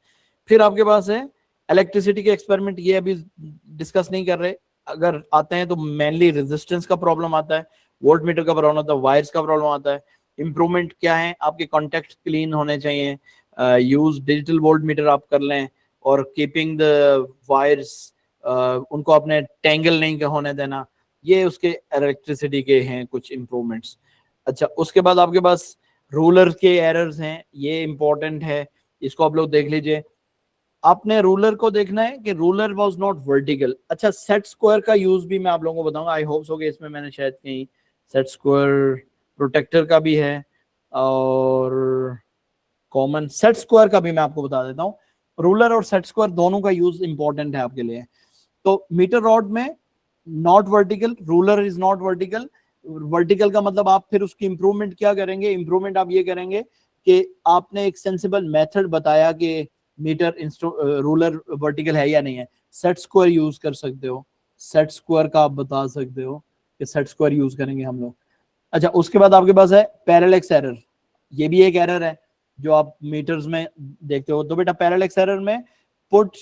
फिर आपके पास है इलेक्ट्रिसिटी के एक्सपेरिमेंट, ये अभी डिस्कस नहीं कर रहे। अगर आते हैं तो मेनली रेजिस्टेंस का प्रॉब्लम आता है, वोल्ट मीटर का प्रॉब्लम आता है, वायर्स का प्रॉब्लम आता है। इंप्रूवमेंट क्या है, आपके कॉन्टेक्ट क्लीन होने चाहिए, यूज डिजिटल वोल्ट मीटर आप कर लें, और कीपिंग द वायर्स, उनको आपने टेंगल नहीं होने देना। ये उसके इलेक्ट्रिसिटी के हैं कुछ इंप्रूवमेंट्स। अच्छा, उसके बाद आपके पास रूलर के एरर्स हैं, ये इंपॉर्टेंट है, इसको आप लोग देख लीजिए। आपने रूलर को देखना है कि रूलर वाज नॉट वर्टिकल। अच्छा, सेट स्क्वायर का यूज भी मैं आप लोगों को बताऊंगा, आई होप सो कि इसमें मैंने शायद कहीं सेट स्क्वायर प्रोटेक्टर का भी है, और कॉमन सेट स्क्वायर का भी मैं आपको बता देता हूँ। रूलर और सेट स्क्वायर दोनों का यूज इंपॉर्टेंट है आपके लिए। तो मीटर रॉड में not vertical, ruler is not vertical. Vertical का मतलब आप फिर उसकी इंप्रूवमेंट क्या करेंगे, इंप्रूवमेंट आप ये करेंगे कि आपने एक सेंसिबल मेथड बताया कि मीटर रूलर वर्टिकल है या नहीं है, सेट स्क्वायर यूज कर सकते हो। सेट स्क्वायर का आप बता सकते हो कि सेट स्क्वायर यूज करेंगे हम लोग। अच्छा, उसके बाद आपके पास है पैरेलैक्स एरर, ये भी एक एरर है जो आप मीटर्स में देखते हो। तो बेटा पैरेलैक्स एरर में put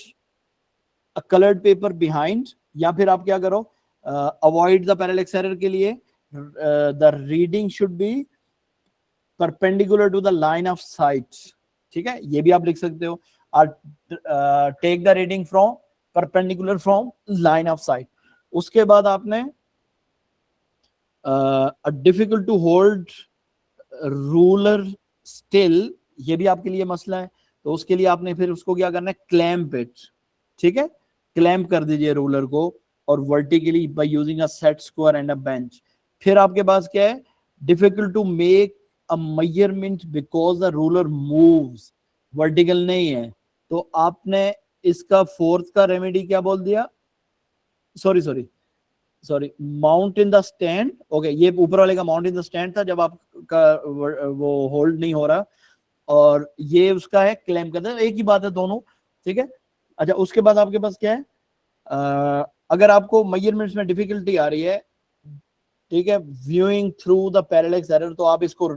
a coloured paper behind, या फिर आप क्या करो, अवॉइड द पैरेलैक्स एरर के लिए the reading should be perpendicular to the line of sight, ठीक है, ये भी आप लिख सकते हो। और take the reading from perpendicular from line of sight. उसके बाद आपने difficult to hold ruler still, ये भी आपके लिए मसला है। तो उसके लिए आपने फिर उसको क्या करना है, क्लैम्प इट, ठीक है, क्लैम्प कर दीजिए रूलर को, और vertically by using a set square and a bench. फिर आपके पास क्या है, difficult to make a measurement because the ruler moves, vertical नहीं है। तो आपने इसका फोर्थ का रेमेडी क्या बोल दिया, sorry mount in the stand. Okay, ये ऊपर वाले का माउंट इन द स्टैंड था जब आपका वो होल्ड नहीं हो रहा, और ये उसका है क्लेम करते हैं, एक ही बात है दोनों, ठीक है। अच्छा, उसके बाद आपके पास क्या है, अगर आपको मेजरमेंट्स में डिफिकल्टी आ रही है, ठीक है, viewing through the parallax error, तो आप इसको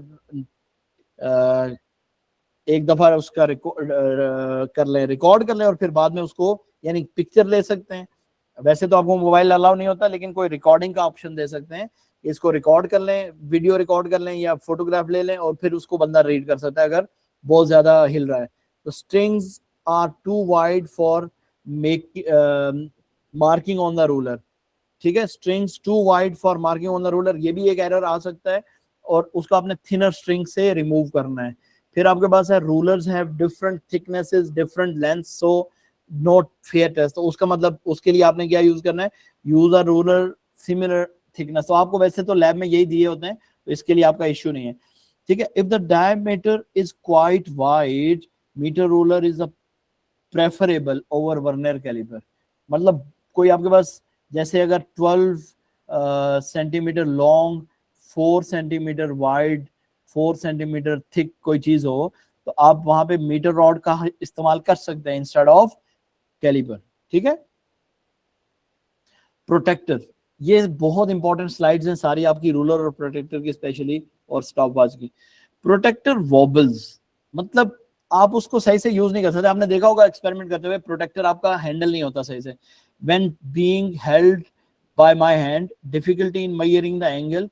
एक दफा उसका रिकॉर्ड कर लें और फिर बाद में उसको यानी पिक्चर ले सकते हैं। वैसे तो आपको मोबाइल अलाउ नहीं होता, लेकिन कोई रिकॉर्डिंग का ऑप्शन दे सकते हैं, इसको रिकॉर्ड कर लें, वीडियो रिकॉर्ड कर लें या फोटोग्राफ ले लें, और फिर उसको बंदा रीड कर सकता है अगर बहुत ज्यादा हिल रहा है। तो strings are too wide for marking on the ruler, ठीक है, strings too wide for marking on the ruler, ये भी एक एरर आ सकता है, और उसको आपने थिनर स्ट्रिंग से रिमूव करना है। फिर आपके पास है rulers have different thicknesses, different length, so not fair test. तो उसका मतलब उसके लिए आपने क्या यूज करना है, use a ruler similar thickness. तो आपको वैसे तो लैब में यही दिए होते हैं, तो इसके लिए आपका इश्यू नहीं है, ठीक है। If the diameter is quite wide, metre ruler is a preferable over vernier calliper. मतलब कोई आपके पास जैसे अगर 12 centimetre long, 4 centimetre wide, 4 centimetre thick कोई चीज हो, तो आप वहां पे मीटर रॉड का इस्तेमाल कर सकते हैं इंस्टेड ऑफ कैलिपर, ठीक है। प्रोटेक्टर, ये बहुत इंपॉर्टेंट स्लाइड्स हैं सारी आपकी, रूलर और प्रोटेक्टर की स्पेशली, और स्टॉपवॉच की। प्रोटेक्टर वॉबल्स, मतलब आप उसको सही से यूज नहीं कर सकते। आपने देखा होगा एक्सपेरिमेंट करते हुए, प्रोटेक्टर आपका हैंडल नहीं होता सही से। When being held by my hand, difficulty in measuring the angle,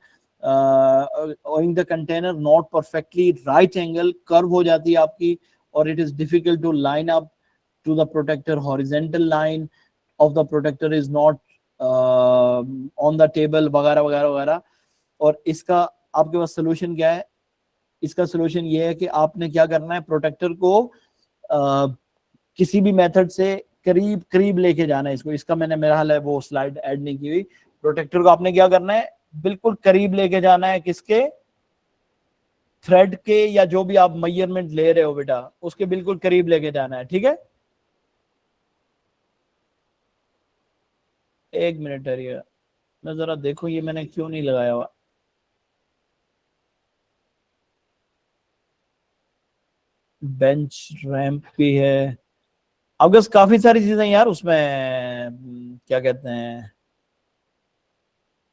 in the container not perfectly right angle, curve हो जाती है आपकी, और it is difficult to line up to the protractor, horizontal line of the protractor is not on the table, वगैरह वगैरह वगैरह। और इसका आपके पास सोल्यूशन क्या है, इसका सोल्यूशन ये है कि आपने क्या करना है, प्रोटेक्टर को किसी भी मेथड से करीब करीब लेके जाना है इसको। इसका मैंने, मेरा हाल है वो स्लाइड ऐड नहीं की हुई। प्रोटेक्टर को आपने क्या करना है, बिल्कुल करीब लेके जाना है, किसके, थ्रेड के, या जो भी आप मेजरमेंट ले रहे हो बेटा, उसके बिल्कुल करीब लेके जाना है, ठीक है। एक मिनट है, मैं जरा देखो ये मैंने क्यों नहीं लगाया हुआ। बेंच रैंप भी है, अब काफी सारी चीजें यार उसमें, क्या कहते हैं,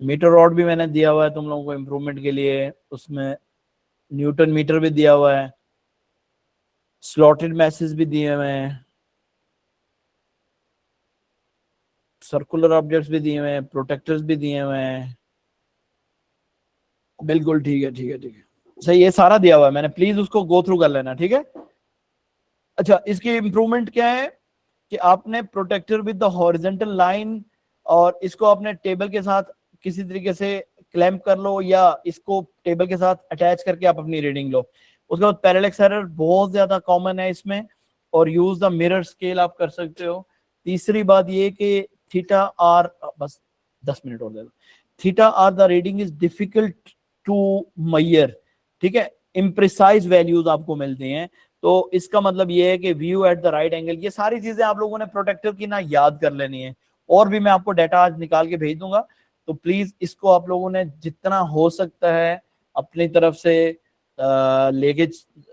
मीटर रॉड भी मैंने दिया हुआ है तुम लोगों को इम्प्रूवमेंट के लिए, उसमें न्यूटन मीटर भी दिया हुआ है, स्लॉटेड मैसेज भी दिए हुए हैं, सर्कुलर ऑब्जेक्ट्स भी दिए हुए हैं, प्रोटेक्टर्स भी दिए हुए हैं। बिल्कुल ठीक है, ठीक है, ठीक है, सही, ये सारा दिया हुआ है मैंने, प्लीज उसको गो थ्रू कर लेना, ठीक है। अच्छा, इसकी इम्प्रूवमेंट क्या है कि आपने protractor with the horizontal line, और इसको अपने टेबल के साथ किसी तरीके से क्लैंप कर लो, या इसको टेबल के साथ अटैच करके आप अपनी रीडिंग लो। उसके बाद पैरेलैक्स एरर बहुत ज्यादा कॉमन है इसमें, और यूज द मिरर स्केल आप कर सकते हो। तीसरी बात ये कि थीटा आर, बस 10 मिनट और दे दो, theta or the reading is difficult to measure, ठीक है, इम्प्रिसाइज वैल्यूज आपको मिलती हैं। तो इसका मतलब ये है कि view at the right angle, ये सारी चीजें आप लोगों ने प्रोटेक्टर की ना याद कर लेनी है, और भी मैं आपको डाटा आज निकाल के भेज दूंगा। तो प्लीज इसको आप लोगों ने जितना हो सकता है अपनी तरफ से लेके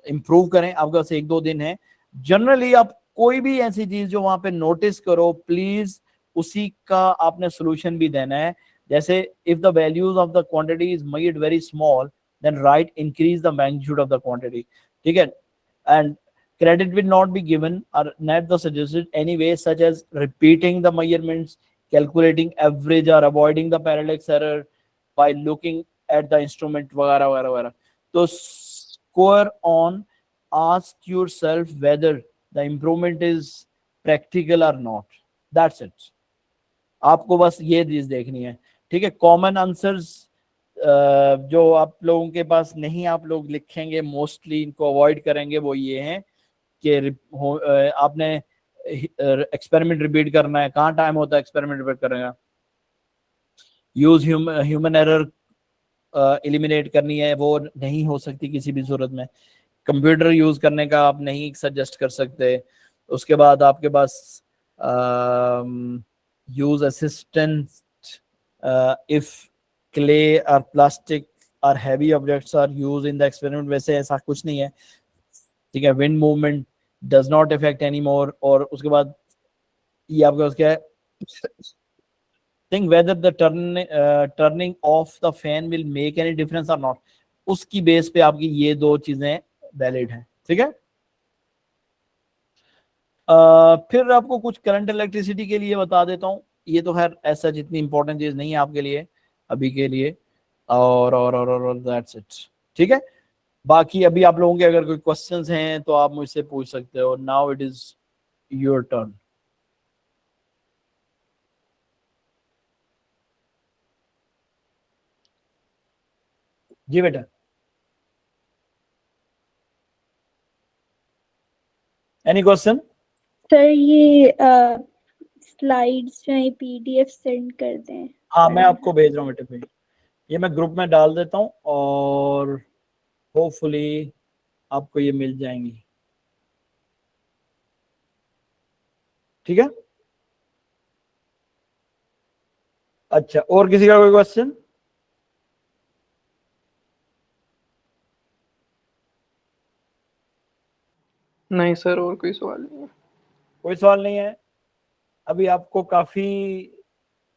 इम्प्रूव करें। आपके पास 1-2 दिन है। जनरली आप कोई भी ऐसी चीज जो वहां पे नोटिस करो, प्लीज उसी का आपने सोल्यूशन भी देना है। जैसे if the values of the quantity is made very small, then write increase the magnitude of the quantity, ठीक है। And credit will not be given or not the suggested anyway, such as repeating the measurements, calculating average, or avoiding the parallax error by looking at the instrument, वगैरह वगैरह वगैरह। तो score on, ask yourself whether the improvement is practical or not, that's it। आपको बस ये चीज देखनी है, ठीक है। कॉमन आंसर्स जो आप लोगों के पास नहीं, आप लोग लिखेंगे मोस्टली, इनको अवॉइड करेंगे, वो ये हैं कि आपने एक्सपेरिमेंट रिपीट करना है। कहाँ टाइम होता है एक्सपेरिमेंट रिपीट करेगा, यूज ह्यूमन एरर एलिमिनेट करनी है वो नहीं हो सकती किसी भी सूरत में। कंप्यूटर यूज करने का आप नहीं सजेस्ट कर सकते। उसके बाद आपके पास use assistant if clay or plastic or heavy objects are use in the experiment, वैसे ऐसा कुछ नहीं है, ठीक है। Wind movement does not effect any more. और उसके बाद ये आपके पास क्या है, think whether the turning off the fan will make any difference or not, उसकी बेस पे आपकी ये दो चीजें वैलिड हैं, ठीक है। फिर आपको कुछ करंट इलेक्ट्रिसिटी के लिए बता देता हूँ, ये तो खैर ऐसा जितनी इंपॉर्टेंट चीज नहीं है आपके लिए अभी के लिए, और दैट्स इट, ठीक है। बाकी अभी आप लोगों के अगर कोई क्वेश्चंस हैं तो आप मुझसे पूछ सकते हो। Now it is your turn. जी बेटा। Any question? सर ये स्लाइड्स जो है PDF सेंड कर दें। हाँ मैं आपको भेज रहा हूँ बेटे पे, ये मैं ग्रुप में डाल देता हूँ और होपफुली आपको ये मिल जाएंगी, ठीक है। अच्छा, और किसी का कोई क्वेश्चन? नहीं सर, और कोई सवाल नहीं है। कोई सवाल नहीं है। अभी आपको काफी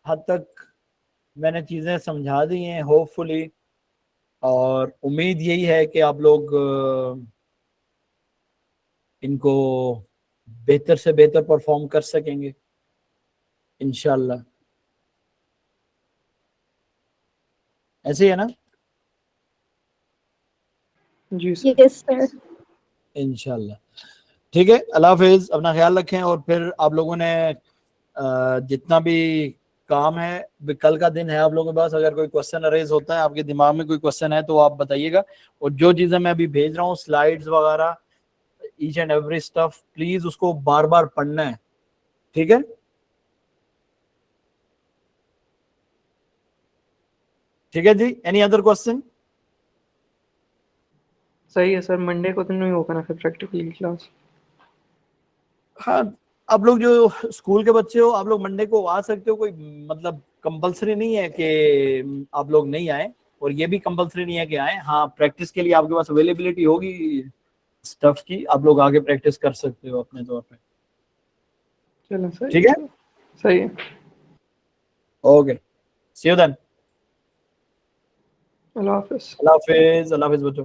हद तक मैंने चीजें समझा दी हैं होपफुली, और उम्मीद यही है कि आप लोग इनको बेहतर से बेहतर परफॉर्म कर सकेंगे इंशाल्लाह। ऐसे ही है ना? जी सर। Yes sir. इंशाल्लाह, ठीक है। अल्लाह हाफिज, अपना ख्याल रखें। और फिर आप लोगों ने जितना भी काम है, कल का दिन है आप लोगों के पास, अगर कोई क्वेश्चन अरेज होता है, आपके दिमाग में कोई क्वेश्चन है तो आप बताइएगा। और जो चीजें मैं अभी भेज रहा हूँ, स्लाइड्स वगैरह, each and every stuff, please उसको बार बार पढ़ना है, ठीक है। ठीक है जी, एनी अदर क्वेश्चन? सही है सर, मंडे को तो नहीं होगा ना फिर प्रैक्टिकल क्लास? हाँ, आप लोग जो स्कूल के बच्चे हो, आप लोग मंडे को आ सकते हो, कोई मतलब कंपलसरी नहीं है कि आप लोग नहीं आए, और ये भी कंपलसरी नहीं है कि आए। हाँ, प्रैक्टिस के लिए आपके पास अवेलेबिलिटी होगी स्टफ की, आप लोग आगे प्रैक्टिस कर सकते हो अपने तौर पे, चलो सही ठीक है। सर, सही है। Okay, see you then. अल्लाह हाफिज। अल्लाह हाफिज, अल्लाह हाफिज बच्चों।